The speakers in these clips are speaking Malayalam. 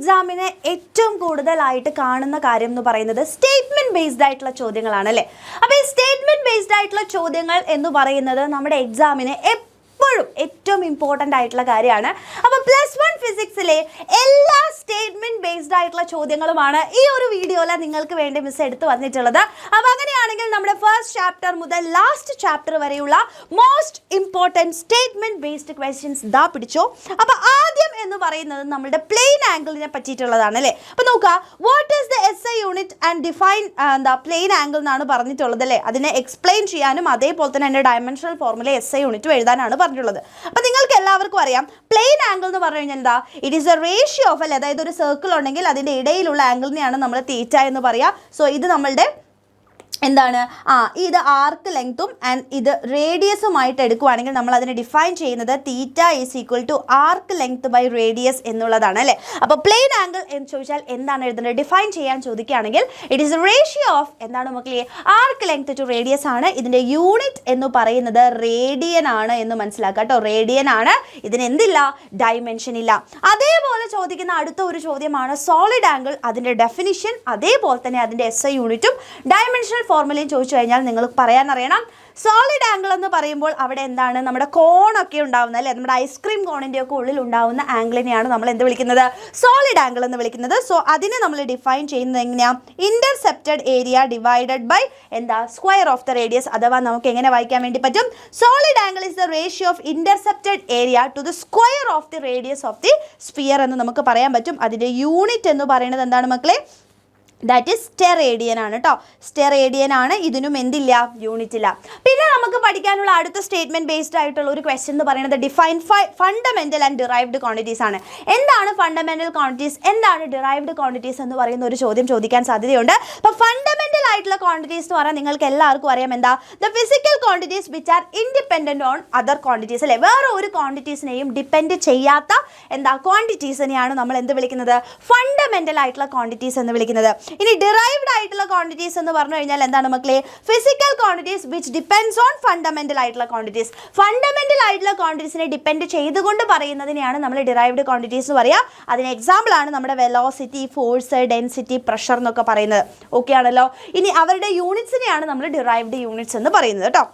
എക്സാമിനെ ഏറ്റവും കൂടുതലായിട്ട് കാണുന്ന കാര്യം എന്ന് പറയുന്നത് സ്റ്റേറ്റ്മെന്റ് ബേസ്ഡ് ആയിട്ടുള്ള ചോദ്യങ്ങളാണ് അല്ലേ. അപ്പോൾ ഈ സ്റ്റേറ്റ്മെന്റ് ബേസ്ഡ് ആയിട്ടുള്ള ചോദ്യങ്ങൾ എന്ന് പറയുന്നത് നമ്മുടെ എക്സാമിനെ എപ്പോഴും ഏറ്റവും ഇമ്പോർട്ടൻ്റ് ആയിട്ടുള്ള കാര്യമാണ്. അപ്പോൾ +1 ഫിസിക്സിലെ എല്ലാ സ്റ്റേറ്റ്മെന്റ് ബേസ്ഡ് ആയിട്ടുള്ള ചോദ്യങ്ങളുമാണ് ഈ ഒരു വീഡിയോയിൽ നിങ്ങൾക്ക് വേണ്ടി മിസ് എടുത്ത് വന്നിട്ടുള്ളത്. അപ്പോൾ അങ്ങനെയാണെങ്കിൽ നമ്മുടെ ഫസ്റ്റ് ചാപ്റ്റർ മുതൽ ലാസ്റ്റ് ചാപ്റ്റർ വരെയുള്ള most important statement based questions ദാ പിടിച്ചോ. അപ്പോൾ ആദ്യം എന്ന് പറയുന്നത് നമ്മുടെ പ്ലെയിൻ ആംഗിളിനെ പറ്റിയിട്ടുള്ളതാണ് അല്ലേ. അപ്പോൾ നോക്കുക, what is the SI unit and define plane angle എന്നാണ് പറഞ്ഞിട്ടുള്ളത് അല്ലേ. അതിനെ എക്സ്പ്ലെയിൻ ചെയ്യാനും അതേപോലെ തന്നെ എൻ്റെ ഡയമെൻഷണൽ ഫോർമുല SI യൂണിറ്റും എഴുതാനാണ് പറഞ്ഞിട്ടുള്ളത്. അപ്പോൾ നിങ്ങൾക്ക് എല്ലാവർക്കും അറിയാം പ്ലെയിൻ ആംഗിൾ എന്ന് പറഞ്ഞു കഴിഞ്ഞാൽ എന്താ, it is A ratio of അല്ലേ, അതായത് ഒരു സർക്കിൾ ഉണ്ടെങ്കിൽ അതിൻ്റെ ഇടയിലുള്ള ആംഗിളിനെയാണ് നമ്മൾ തീറ്റ എന്ന് പറയുക. സോ ഇത് നമ്മളുടെ എന്താണ്, ഇത് ആർക്ക് ലെങ്ത്തും ആൻഡ് ഇത് റേഡിയസുമായിട്ട് എടുക്കുവാണെങ്കിൽ നമ്മൾ അതിനെ ഡിഫൈൻ ചെയ്യുന്നത് theta is equal to arc length by radius എന്നുള്ളതാണ് അല്ലേ. അപ്പോൾ പ്ലെയിൻ ആംഗിൾ എന്ന് ചോദിച്ചാൽ എന്താണ് എഴുതുന്നത്, ഡിഫൈൻ ചെയ്യാൻ ചോദിക്കുകയാണെങ്കിൽ ഇറ്റ് ഈസ് റേഷ്യോ ഓഫ് എന്താണ് മക്കളെ, ആർക്ക് ലെങ്ത് ടു റേഡിയസ് ആണ്. ഇതിൻ്റെ യൂണിറ്റ് എന്ന് പറയുന്നത് റേഡിയൻ ആണ് എന്ന് മനസ്സിലാക്കുക കേട്ടോ. റേഡിയൻ ആണ്, ഇതിന് എന്തില്ല, ഡയമെൻഷൻ ഇല്ല. അതേപോലെ ചോദിക്കുന്ന അടുത്ത ഒരു ചോദ്യമാണ് സോളിഡ് ആംഗിൾ, അതിൻ്റെ ഡെഫിനിഷൻ അതേപോലെ തന്നെ അതിൻ്റെ SI യൂണിറ്റും ഡയമെൻഷണൽ ഫോർമുലയും ചോദിച്ചു കഴിഞ്ഞാൽ നിങ്ങൾ പറയാൻ അറിയണം. സോളിഡ് ആംഗിൾ എന്ന് പറയുമ്പോൾ അവിടെ എന്താണ്, നമ്മുടെ കോണൊക്കെ ഉണ്ടാവുന്ന അല്ലേ, നമ്മുടെ ഐസ്ക്രീം കോണിൻ്റെ ഒക്കെ ഉള്ളിൽ ഉണ്ടാവുന്ന ആംഗിളിനെയാണ് നമ്മൾ എന്ത് വിളിക്കുന്നത്, സോളിഡ് ആംഗിൾ എന്ന് വിളിക്കുന്നത്. സോ അതിനെ നമ്മൾ ഡിഫൈൻ ചെയ്യുന്നത് എങ്ങനെയാണ്, ഇന്റർസെപ്റ്റഡ് ഏരിയ ഡിവൈഡഡ് ബൈ എന്താ, സ്ക്വയർ ഓഫ് ദ റേഡിയസ്. അഥവാ നമുക്ക് എങ്ങനെ വായിക്കാൻ വേണ്ടി പറ്റും, solid angle is the ratio of intercepted area to the square of the radius of the sphere എന്ന് നമുക്ക് പറയാൻ പറ്റും. അതിൻ്റെ യൂണിറ്റ് എന്ന് പറയുന്നത് എന്താണ് മക്കളെ, ദാറ്റ് ഈസ് സ്റ്റെറേഡിയൻ ആണ് കേട്ടോ. സ്റ്റെറേഡിയൻ ആണ്, ഇതിനും എന്തില്ല, യൂണിറ്റ് ഇല്ല. പിന്നെ നമുക്ക് പഠിക്കാനുള്ള അടുത്ത സ്റ്റേറ്റ്മെന്റ് ബേസ്ഡ് ആയിട്ടുള്ള ഒരു ക്വസ്റ്റ്യൻ എന്ന് പറയുന്നത് define fundamental and derived quantities ആണ്. എന്താണ് ഫണ്ടമെന്റൽ ക്വാണ്ടിറ്റീസ്, എന്താണ് ഡിറൈവ്ഡ് ക്വാണ്ടിറ്റീസ് എന്ന് പറയുന്ന ഒരു ചോദ്യം ചോദിക്കാൻ സാധ്യതയുണ്ട്. അപ്പോൾ ഫണ്ടമെന്റൽ ആയിട്ടുള്ള ക്വാണ്ടിറ്റീസ് എന്ന് പറയാൻ നിങ്ങൾക്ക് എല്ലാവർക്കും അറിയാം എന്താ, the physical quantities which are independent on other quantities അല്ലേ. വേറെ ഒരു ക്വാണ്ടിറ്റീസിനെയും ഡിപ്പെൻഡ് ചെയ്യാത്ത എന്താ ക്വാണ്ടിറ്റീസിനെയാണ് നമ്മൾ എന്ത് വിളിക്കുന്നത്, ഫണ്ടമെന്റൽ ആയിട്ടുള്ള ക്വാണ്ടിറ്റീസ് എന്ന് വിളിക്കുന്നത്. ഇനി ഡിറൈവ്ഡ് ആയിട്ടുള്ള ക്വാണ്ടിറ്റീസ് എന്ന് പറഞ്ഞു കഴിഞ്ഞാൽ എന്താണ് മക്കളെ, physical quantities which depends on fundamental ആയിട്ടുള്ള ക്വാണ്ടിറ്റീസ്. ഫണ്ടമെന്റൽ ആയിട്ടുള്ള ക്വാണ്ടിറ്റീസിനെ ഡിപ്പെൻഡ് ചെയ്തുകൊണ്ട് പറയുന്നതിനെയാണ് നമ്മൾ ഡിറൈവ്ഡ് ക്വാണ്ടിറ്റീസ് എന്ന് പറയുക. അതിന് എക്സാമ്പിൾ ആണ് നമ്മുടെ വെലോസിറ്റി, ഫോഴ്സ്, ഡെൻസിറ്റി, പ്രഷർ എന്നൊക്കെ പറയുന്നത്. ഓക്കെ ആണല്ലോ. ഇനി അവരുടെ യൂണിറ്റ്സിനെയാണ് നമ്മൾ ഡിറൈവ്ഡ് യൂണിറ്റ്സ് എന്ന് പറയുന്നത് കേട്ടോ.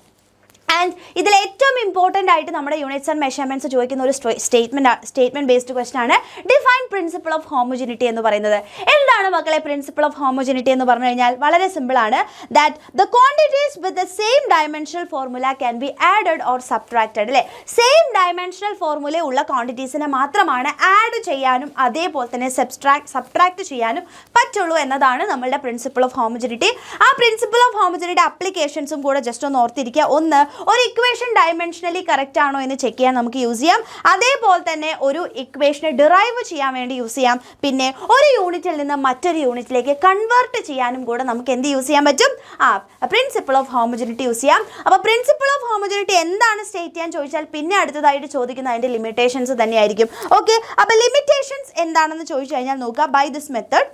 ആൻഡ് ഇതിൽ ഏറ്റവും ഇമ്പോർട്ടൻ്റ് ആയിട്ട് നമ്മുടെ യൂണിറ്റ്സ് ആൻഡ് മെഷർമെൻറ്റ്സ് ചോദിക്കുന്ന ഒരു സ്റ്റേറ്റ്മെന്റ് ബേസ്ഡ് ക്വസ്റ്റൻ ആണ് ഡിഫൈൻ പ്രിൻസിപ്പിൾ ഓഫ് ഹോമോജിനിറ്റി എന്ന് പറയുന്നത്. എന്താണ് മക്കളെ പ്രിൻസിപ്പിൾ ഓഫ് ഹോമോജിനിറ്റി എന്ന് പറഞ്ഞു കഴിഞ്ഞാൽ വളരെ സിമ്പിൾ ആണ്. That the quantities with the same dimensional formula can be added or subtracted അല്ലേ. സെയിം ഡയമെൻഷണൽ ഫോർമുല ഉള്ള ക്വാണ്ടിറ്റീസിനെ മാത്രമാണ് ആഡ് ചെയ്യാനും അതേപോലെ തന്നെ സബ്ട്രാക്ട് ചെയ്യാനും പറ്റുള്ളൂ എന്നതാണ് നമ്മളുടെ പ്രിൻസിപ്പിൾ ഓഫ് ഹോമോജിനിറ്റി. ആ പ്രിൻസിപ്പിൾ ഓഫ് ഹോമോജിനിറ്റി അപ്ലിക്കേഷൻസും കൂടെ ജസ്റ്റ് ഒന്ന് ഓർത്തിരിക്കുക. ഒന്ന്, ഒരു ഇക്വേഷൻ ഡയമെൻഷനലി കറക്റ്റ് ആണോ എന്ന് ചെക്ക് ചെയ്യാൻ നമുക്ക് യൂസ് ചെയ്യാം. അതേപോലെ തന്നെ ഒരു ഇക്വേഷനെ ഡിറൈവ് ചെയ്യാൻ വേണ്ടി യൂസ് ചെയ്യാം. പിന്നെ ഒരു യൂണിറ്റിൽ നിന്ന് മറ്റൊരു യൂണിറ്റിലേക്ക് കൺവേർട്ട് ചെയ്യാനും കൂടെ നമുക്ക് എന്ത് യൂസ് ചെയ്യാൻ പറ്റും, പ്രിൻസിപ്പിൾ ഓഫ് ഹോമോജിനിറ്റി യൂസ് ചെയ്യാം. അപ്പോൾ പ്രിൻസിപ്പിൾ ഓഫ് ഹോമോജിനിറ്റി എന്താണ് സ്റ്റേറ്റ് ചെയ്യാൻ ചോദിച്ചാൽ പിന്നെ അടുത്തതായിട്ട് ചോദിക്കുന്ന അതിൻ്റെ ലിമിറ്റേഷൻസ് തന്നെയായിരിക്കും. ഓക്കെ, അപ്പോൾ ലിമിറ്റേഷൻസ് എന്താണെന്ന് ചോദിച്ചു കഴിഞ്ഞാൽ നോക്കുക, ബൈ ദിസ് മെത്തേഡ്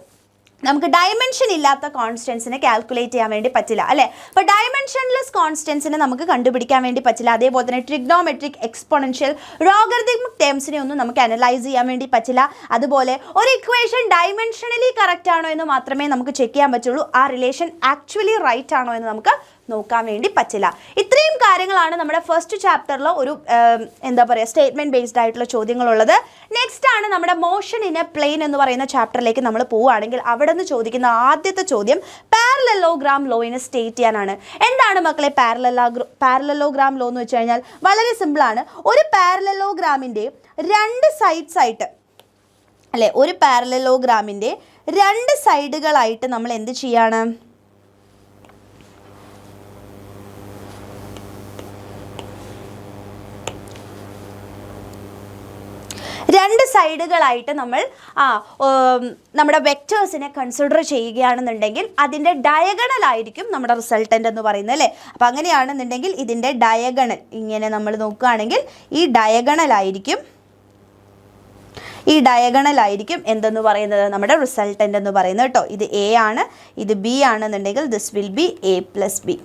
നമുക്ക് ഡയമെൻഷൻ ഇല്ലാത്ത കോൺസ്റ്റൻസിനെ കാൽക്കുലേറ്റ് ചെയ്യാൻ വേണ്ടി പറ്റില്ല അല്ലേ. അപ്പോൾ ഡയമെൻഷൻലെസ് കോൺസ്റ്റൻസിനെ നമുക്ക് കണ്ടുപിടിക്കാൻ വേണ്ടി പറ്റില്ല. അതേപോലെ തന്നെ ട്രിഗ്നോമെട്രിക്, എക്സ്പോണൻഷ്യൽ, ലോഗരിതമിക് ടേംസിനെ ഒന്നും നമുക്ക് അനലൈസ് ചെയ്യാൻ വേണ്ടി പറ്റില്ല. അതുപോലെ ഒരു ഇക്വേഷൻ ഡയമെൻഷനലി കറക്റ്റ് ആണോ എന്ന് മാത്രമേ നമുക്ക് ചെക്ക് ചെയ്യാൻ പറ്റുള്ളൂ. ആ റിലേഷൻ ആക്ച്വലി റൈറ്റ് ആണോ എന്ന് നമുക്ക് നോക്കാൻ വേണ്ടി പറ്റില്ല. ഇത്രയും കാര്യങ്ങളാണ് നമ്മുടെ ഫസ്റ്റ് ചാപ്റ്ററിൽ ഒരു എന്താ പറയുക സ്റ്റേറ്റ്മെന്റ് ബേസ്ഡ് ആയിട്ടുള്ള ചോദ്യങ്ങളുള്ളത്. നെക്സ്റ്റ് ആണ് നമ്മുടെ മോഷൻ ഇൻ എ പ്ലെയിൻ എന്ന് പറയുന്ന ചാപ്റ്ററിലേക്ക് നമ്മൾ പോവുകയാണെങ്കിൽ അവിടെ നിന്ന് ചോദിക്കുന്ന ആദ്യത്തെ ചോദ്യം പാരലലോഗ്രാം ലോയിനെ സ്റ്റേറ്റ് ചെയ്യാനാണ്. എന്താണ് മക്കളെ പാരലലോഗ്രാം ലോ എന്ന് വെച്ച് കഴിഞ്ഞാൽ വളരെ സിമ്പിളാണ്. ഒരു പാരലലോഗ്രാമിൻ്റെ രണ്ട് സൈഡ്സ് ആയിട്ട് അല്ലേ, ഒരു പാരലലോഗ്രാമിൻ്റെ രണ്ട് സൈഡുകളായിട്ട് നമ്മൾ എന്ത് ചെയ്യാണ്, രണ്ട് സൈഡുകളായിട്ട് നമ്മൾ നമ്മുടെ വെക്റ്റേഴ്സിനെ കൺസിഡർ ചെയ്യുകയാണെന്നുണ്ടെങ്കിൽ അതിൻ്റെ ഡയഗണലായിരിക്കും നമ്മുടെ റിസൾട്ടൻ്റ് എന്ന് പറയുന്നത് അല്ലേ. അപ്പോൾ അങ്ങനെയാണെന്നുണ്ടെങ്കിൽ ഇതിൻ്റെ ഡയഗണൽ ഇങ്ങനെ നമ്മൾ നോക്കുകയാണെങ്കിൽ ഈ ഡയഗണലായിരിക്കും എന്തെന്ന് പറയുന്നത്, നമ്മുടെ റിസൾട്ടൻ്റ് എന്ന് പറയുന്നത് കേട്ടോ. ഇത് എ ആണ്, ഇത് ബി ആണെന്നുണ്ടെങ്കിൽ this will be A + B.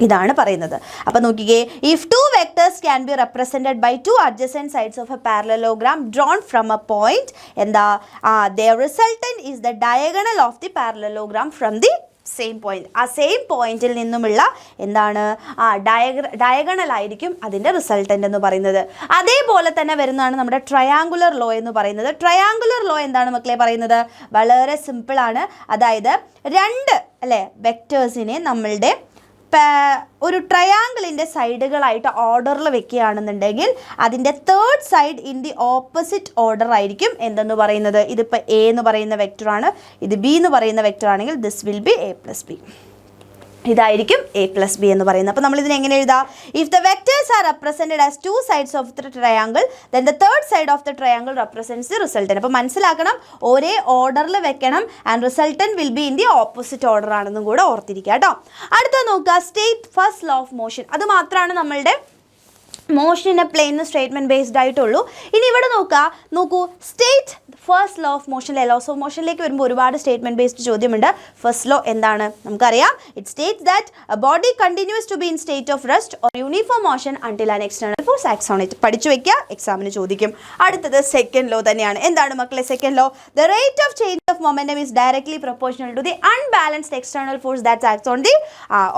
ഇതാണ് പറയുന്നത്. അപ്പോൾ നോക്കിക്കേ, if to vectors vectors can be represented by two adjacent sides of a parallelogram drawn from a point. എന്താ their resultant is the diagonal of the parallelogram from the same point. ആ സെയിം പോയിന്റിൽ നിന്നുമുള്ള എന്താണ് ഡയഗണൽ ആയിരിക്കും അതിൻ്റെ റിസൾട്ടൻ്റ് എന്ന് പറയുന്നത്. അതേപോലെ തന്നെ വരുന്നതാണ് നമ്മുടെ ട്രയാങ്കുലർ ലോ എന്ന് പറയുന്നത്. ട്രയാങ്കുലർ ലോ എന്താണ് മക്കളെ പറയുന്നത്? വളരെ സിമ്പിളാണ്. അതായത് രണ്ട് വെക്റ്റേഴ്സിനെ നമ്മളുടെ ഒരു ട്രയാങ്കിളിൻ്റെ സൈഡുകളായിട്ട് ഓർഡറിൽ വെക്കുകയാണെന്നുണ്ടെങ്കിൽ അതിൻ്റെ third side in the opposite order ആയിരിക്കും എന്തെന്ന് പറയുന്നത്. ഇതിപ്പോൾ എ എന്ന് പറയുന്ന വെക്ടറാണ്, ഇത് ബി എന്ന് പറയുന്ന വെക്ടർ ആണെങ്കിൽ this will be A plus B. ഇതായിരിക്കും എ പ്ലസ് ബി എന്ന് പറയുന്നത്. അപ്പോൾ നമ്മൾ ഇതിനെ എങ്ങനെ എഴുതാം? If the vectors R represented as two sides of the triangle then the third side of the triangle represents the resultant. അപ്പോൾ മനസ്സിലാക്കണം, ഒരേ ഓർഡറിൽ വെക്കണം and resultant will be in the opposite order ആണെന്നും കൂടെ ഓർത്തിരിക്കുക കേട്ടോ. അടുത്ത നോക്കുക, state first law of motion. അത് മാത്രമാണ് നമ്മളുടെ മോഷനെ പ്ലെയിൻ സ്റ്റേറ്റ്മെൻറ്റ് ബേസ്ഡ് ആയിട്ടുള്ളൂ. ഇനി ഇവിടെ നോക്കൂ state first law of motion. Laws of മോഷനിലേക്ക് വരുമ്പോൾ ഒരുപാട് സ്റ്റേറ്റ്മെൻറ്റ് ബേസ്ഡ് ചോദ്യമുണ്ട്. ഫസ്റ്റ് ലോ എന്താണ്? നമുക്കറിയാം, it states that a body continues to be in state of rest or uniform motion until an external force acts on it. പഠിച്ചു വെക്കുക, എക്സാമിന് ചോദിക്കും. അടുത്തത് സെക്കൻഡ് ലോ തന്നെയാണ്. എന്താണ് മക്കളെ second law? The rate of change of momentum is directly proportional to the unbalanced external force that acts on the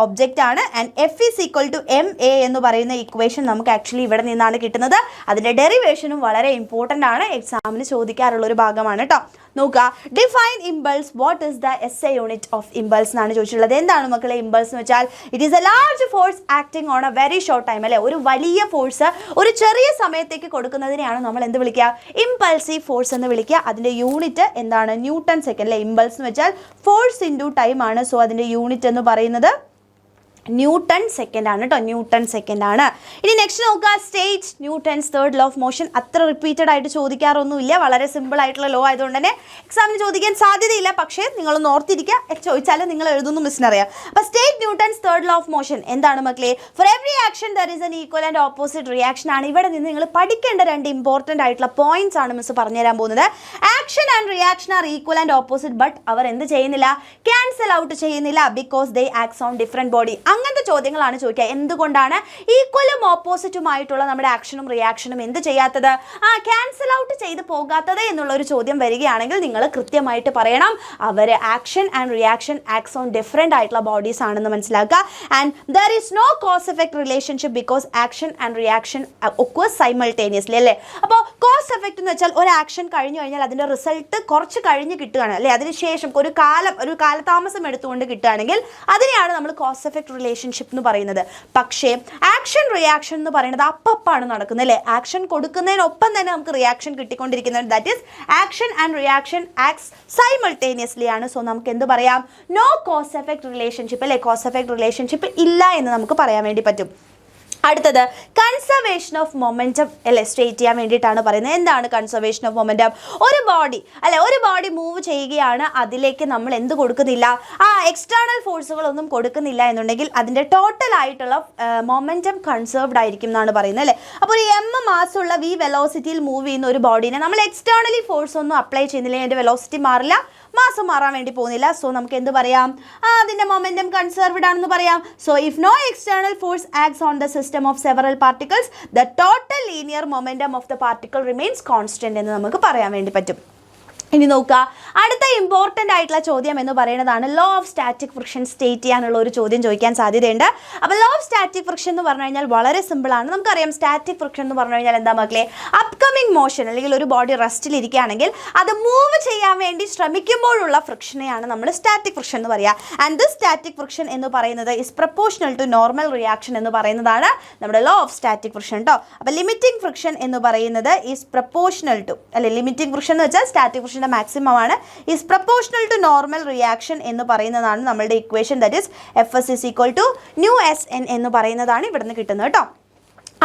object ആണ്. And F is equal to M A എന്ന് പറയുന്ന ഇക്വേഷൻ നമുക്ക് ആക്ച്വലി ഇവിടെ നിന്നാണ് കിട്ടുന്നത്. അതിൻ്റെ ഡെറിവേഷനും വളരെ ഇമ്പോർട്ടൻ്റ് ആണ്, എക്സാമിന് ചോദിക്കാറുള്ളൊരു ഭാഗമാണ് കേട്ടോ. നോക്കുക, define impulse. What is the SI unit of impulse എന്നാണ് ചോദിച്ചിട്ടുള്ളത്. എന്താണ് മക്കളെ ഇമ്പൾസ് എന്ന് വെച്ചാൽ? It is A large force acting on A very short time. ഒരു വലിയ ഫോഴ്സ് ഒരു ചെറിയ സമയത്തേക്ക് കൊടുക്കുന്നതിനെയാണ് നമ്മൾ എന്ത് വിളിക്കുക? ഇമ്പൾസീവ് ഫോഴ്സ് എന്ന് വിളിക്കുക. അതിൻ്റെ യൂണിറ്റ് എന്താണ്? Newton second. ഇമ്പൾസ് എന്ന് വെച്ചാൽ ഫോഴ്സ് ഇൻറ്റു ടൈം ആണ്. സോ അതിൻ്റെ യൂണിറ്റ് എന്ന് പറയുന്നത് ന്യൂട്ടൺ സെക്കൻഡ് ആണ് കേട്ടോ, ന്യൂട്ടൺ സെക്കൻഡ് ആണ്. ഇനി നെക്സ്റ്റ് നോക്കുക, state Newton's third law of motion. അത്ര റിപ്പീറ്റഡ് ആയിട്ട് ചോദിക്കാറൊന്നുമില്ല, വളരെ സിമ്പിൾ ആയിട്ടുള്ള ലോ ആയതുകൊണ്ട് തന്നെ എക്സാമിന് ചോദിക്കാൻ സാധ്യതയില്ല. പക്ഷേ നിങ്ങളൊന്ന് ഓർത്തിരിക്കുക, ചോദിച്ചാൽ നിങ്ങൾ എഴുതുന്നു മിസ്സിനറിയാം. അപ്പോൾ state Newton's third law of motion എന്താണ് മക്കളെ? For every action there is N equal and opposite reaction ആണ്. ഇവിടെ നിന്ന് നിങ്ങൾ പഠിക്കേണ്ട രണ്ട് ഇമ്പോർട്ടൻ്റ് ആയിട്ടുള്ള പോയിന്റ്സ് ആണ് മിസ് പറഞ്ഞുതരാൻ പോകുന്നത്. Action and reaction are equal and opposite, but അവർ എന്ത് ചെയ്യുന്നില്ല? ക്യാൻസൽ ഔട്ട് ചെയ്യുന്നില്ല, because they acts on different body. അങ്ങനത്തെ ചോദ്യങ്ങളാണ് ചോദിക്കുക. എന്തുകൊണ്ടാണ് ഈക്വലും ഓപ്പോസിറ്റുമായിട്ടുള്ള നമ്മുടെ ആക്ഷനും റിയാക്ഷനും എന്ത് ചെയ്യാത്തത്? ക്യാൻസൽ ഔട്ട് ചെയ്ത് പോകാത്തത് എന്നുള്ളൊരു ചോദ്യം വരികയാണെങ്കിൽ നിങ്ങൾ കൃത്യമായിട്ട് പറയണം അവർ action and reaction acts on different ആയിട്ടുള്ള ബോഡീസ് ആണെന്ന് മനസ്സിലാക്കുക. And there is no cause effect relationship because action and reaction occurs simultaneously അല്ലേ. അപ്പോൾ കോസ് എഫക്റ്റ് എന്ന് വെച്ചാൽ ഒരു ആക്ഷൻ കഴിഞ്ഞു കഴിഞ്ഞാൽ അതിൻ്റെ റിസൾട്ട് കുറച്ച് കഴിഞ്ഞ് കിട്ടുകയാണ് അല്ലേ, അതിനുശേഷം ഒരു കാലതാമസം എടുത്തുകൊണ്ട് കിട്ടുകയാണെങ്കിൽ അതിനെയാണ് നമ്മൾ കോസ് എഫക്ട് റിലേഷൻഷിപ്പ് എന്ന് പറയുന്നത്. പക്ഷേ ആക്ഷൻ റിയാക്ഷൻ എന്ന് പറയുന്നത് അപ്പപ്പാണ് നടക്കുന്നത് അല്ലേ. ആക്ഷൻ കൊടുക്കുന്നതിനൊപ്പം തന്നെ നമുക്ക് റിയാക്ഷൻ കിട്ടിക്കൊണ്ടിരിക്കുന്നത്. That is action and reaction acts simultaneously ആണ്. സോ നമുക്ക് എന്ത് പറയാം? നോ കോസ് എഫക്ട് റിലേഷൻഷിപ്പ് അല്ലേ, കോസ് എഫക്ട് റിലേഷൻഷിപ്പ് ഇല്ല എന്ന് നമുക്ക് പറയാൻ വേണ്ടി പറ്റും. അടുത്തത് കൺസർവേഷൻ ഓഫ് മൊമെൻറ്റം അല്ലെ സ്റ്റേറ്റ് ചെയ്യാൻ വേണ്ടിയിട്ടാണ് പറയുന്നത്. എന്താണ് കൺസർവേഷൻ ഓഫ് മൊമെൻറ്റം? ഒരു ബോഡി മൂവ് ചെയ്യുകയാണ്, അതിലേക്ക് നമ്മൾ എന്ത് കൊടുക്കുന്നില്ല? എക്സ്റ്റേണൽ ഫോഴ്സുകളൊന്നും കൊടുക്കുന്നില്ല എന്നുണ്ടെങ്കിൽ അതിൻ്റെ ടോട്ടൽ ആയിട്ടുള്ള മൊമെൻറ്റം കൺസേർവ്ഡ് ആയിരിക്കും എന്നാണ് പറയുന്നത് അല്ലേ. അപ്പോൾ ഒരു മാസമുള്ള v വെലോസിറ്റിയിൽ മൂവ് ചെയ്യുന്ന ഒരു ബോഡീനെ നമ്മൾ എക്സ്റ്റേണലി ഫോഴ്സ് ഒന്നും അപ്ലൈ ചെയ്യുന്നില്ല, അതിൻ്റെ വെലോസിറ്റി മാറില്ല, മാസം മാറാൻ വേണ്ടി പോകുന്നില്ല. സോ നമുക്ക് എന്ത് പറയാം? അതിൻ്റെ മൊമെൻറ്റം കൺസർവ്ഡ് ആണെന്ന് പറയാം. So if no external force acts on the system of several particles, the total linear momentum of the particle remains constant എന്ന് നമുക്ക് പറയാൻ വേണ്ടി പറ്റും. ഇനി നോക്കുക, അടുത്ത ഇമ്പോർട്ടൻ്റ് ആയിട്ടുള്ള ചോദ്യം എന്ന് പറയുന്നതാണ് law of static friction state ചെയ്യാനുള്ള ഒരു ചോദ്യം ചോദിക്കാൻ സാധ്യതയുണ്ട്. അപ്പോൾ ലോ ഓഫ് സ്റ്റാറ്റിക് ഫ്രിക്ഷൻ എന്ന് പറഞ്ഞു കഴിഞ്ഞാൽ വളരെ സിമ്പിളാണ്. നമുക്കറിയാം സ്റ്റാറ്റിക് ഫ്രിക്ഷൻ എന്ന് പറഞ്ഞു കഴിഞ്ഞാൽ എന്താ മക്കളെ? അപ്കമിങ് മോഷൻ അല്ലെങ്കിൽ ഒരു ബോഡി റെസ്റ്റിലിരിക്കുകയാണെങ്കിൽ അത് മൂവ് ചെയ്യാൻ വേണ്ടി ശ്രമിക്കുമ്പോഴുള്ള ഫ്രിക്ഷനെയാണ് നമ്മൾ സ്റ്റാറ്റിക് ഫ്രിക്ഷൻ എന്ന് പറയുക. ആൻഡ് ദിസ് സ്റ്റാറ്റിക് ഫ്രിക്ഷൻ എന്ന് പറയുന്നത് is proportional to normal reaction എന്ന് പറയുന്നതാണ് നമ്മുടെ ലോ ഓഫ് സ്റ്റാറ്റിക് ഫ്രിക്ഷൻ കേട്ടോ. അപ്പോൾ ലിമിറ്റിംഗ് ഫ്രിക്ഷൻ എന്ന് പറയുന്നത് ഈസ് പ്രപ്പോർഷണൽ ടു അല്ലെ, ലിമിറ്റിംഗ് ഫ്രിക്ഷൻ എന്ന് വെച്ചാൽ സ്റ്റാറ്റിക് ഫ്രിക്ഷൻ മാക്സിമം ആണ്, is proportional to normal reaction എന്ന് പറയുന്നതാണ് നമ്മളുടെ equation. That is Fs is equal to mu Sn എന്ന് പറയുന്നതാണ് ഇവിടുന്ന് കിട്ടുന്നത് കേട്ടോ.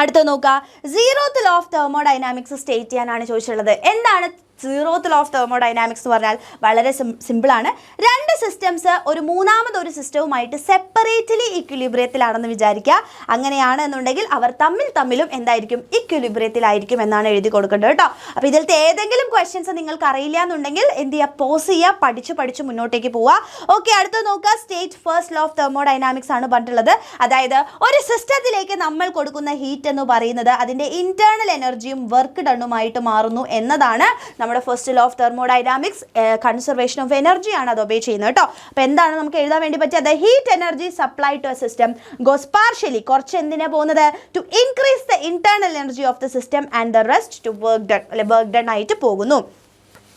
അടുത്ത നോക്കുക, 0th law of thermodynamics state ചെയ്യാനാണ് ചോദിച്ചിട്ടുള്ളത്. എന്താണ് സീറോത്ത് ലോ ഓഫ് തെർമോഡൈനാമിക്സ് എന്ന് പറഞ്ഞാൽ വളരെ സിമ്പിളാണ്. രണ്ട് സിസ്റ്റംസ് ഒരു മൂന്നാമതൊരു സിസ്റ്റവുമായിട്ട് സെപ്പറേറ്റ്ലി ഇക്വിലിബ്രിയത്തിലാണെന്ന് വിചാരിക്കുക. അങ്ങനെയാണ് എന്നുണ്ടെങ്കിൽ അവർ തമ്മിലും എന്തായിരിക്കും, ഇക്വിലിബ്രിയത്തിലായിരിക്കും എന്നാണ് എഴുതി കൊടുക്കേണ്ടത് കേട്ടോ. അപ്പോൾ ഇതിലത്തെ ഏതെങ്കിലും ക്വസ്റ്റ്യൻസ് നിങ്ങൾക്ക് അറിയില്ല എന്നുണ്ടെങ്കിൽ എന്ത് ചെയ്യുക, പോസ് ചെയ്യുക, പഠിച്ച് മുന്നോട്ടേക്ക് പോവുക. ഓക്കെ, അടുത്ത് നോക്കുക. State first law of thermodynamics ആണ് പറഞ്ഞിട്ടുള്ളത്. അതായത് ഒരു സിസ്റ്റത്തിലേക്ക് നമ്മൾ കൊടുക്കുന്ന ഹീറ്റ് എന്ന് പറയുന്നത് അതിൻ്റെ ഇന്റേണൽ എനർജിയും വർക്ക് ഡണ്ണുമായിട്ട് മാറുന്നു എന്നതാണ് നമ്മുടെ first law of thermodynamics. Conservation of energy ആണ് അത് ഒബേ ചെയ്യുന്നത് കേട്ടോ. അപ്പോൾ എന്താണ് നമുക്ക് എഴുതാൻ വേണ്ടി പറ്റിയത്? Heat energy supply to a system goes partially, കുറച്ച് എന്തിനാ പോകുന്നത്, to increase the internal energy of the system and the rest to work done, അല്ലെ വർക്ക് ഡൺ ആയിട്ട് പോകുന്നു.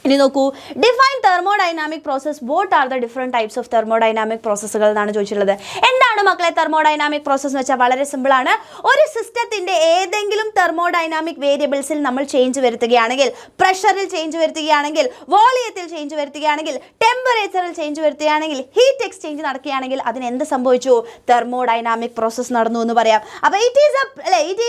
ഇനി നോക്കൂ, define thermodynamic process. What are the different types of thermodynamic പ്രോസസ്സുകൾ എന്നാണ് ചോദിച്ചിട്ടുള്ളത്. എന്താണ് മക്കളെ തെർമോഡൈനാമിക് പ്രോസസ് എന്ന് വെച്ചാൽ? വളരെ സിമ്പിളാണ്. ഒരു സിസ്റ്റത്തിൻ്റെ ഏതെങ്കിലും തെർമോഡൈനാമിക് വേരിയബിൾസിൽ നമ്മൾ ചേഞ്ച് വരുത്തുകയാണെങ്കിൽ, പ്രഷറിൽ ചേഞ്ച് വരുത്തുകയാണെങ്കിൽ, വോളിയത്തിൽ ചേഞ്ച് വരുത്തുകയാണെങ്കിൽ, ടെമ്പറേച്ചറിൽ ചേഞ്ച് വരുത്തുകയാണെങ്കിൽ, ഹീറ്റ് എക്സ്ചേഞ്ച് നടക്കുകയാണെങ്കിൽ അതിന് എന്ത് സംഭവിച്ചു? തെർമോഡൈനാമിക് പ്രോസസ് നടന്നു എന്ന് പറയാം. അപ്പോൾ it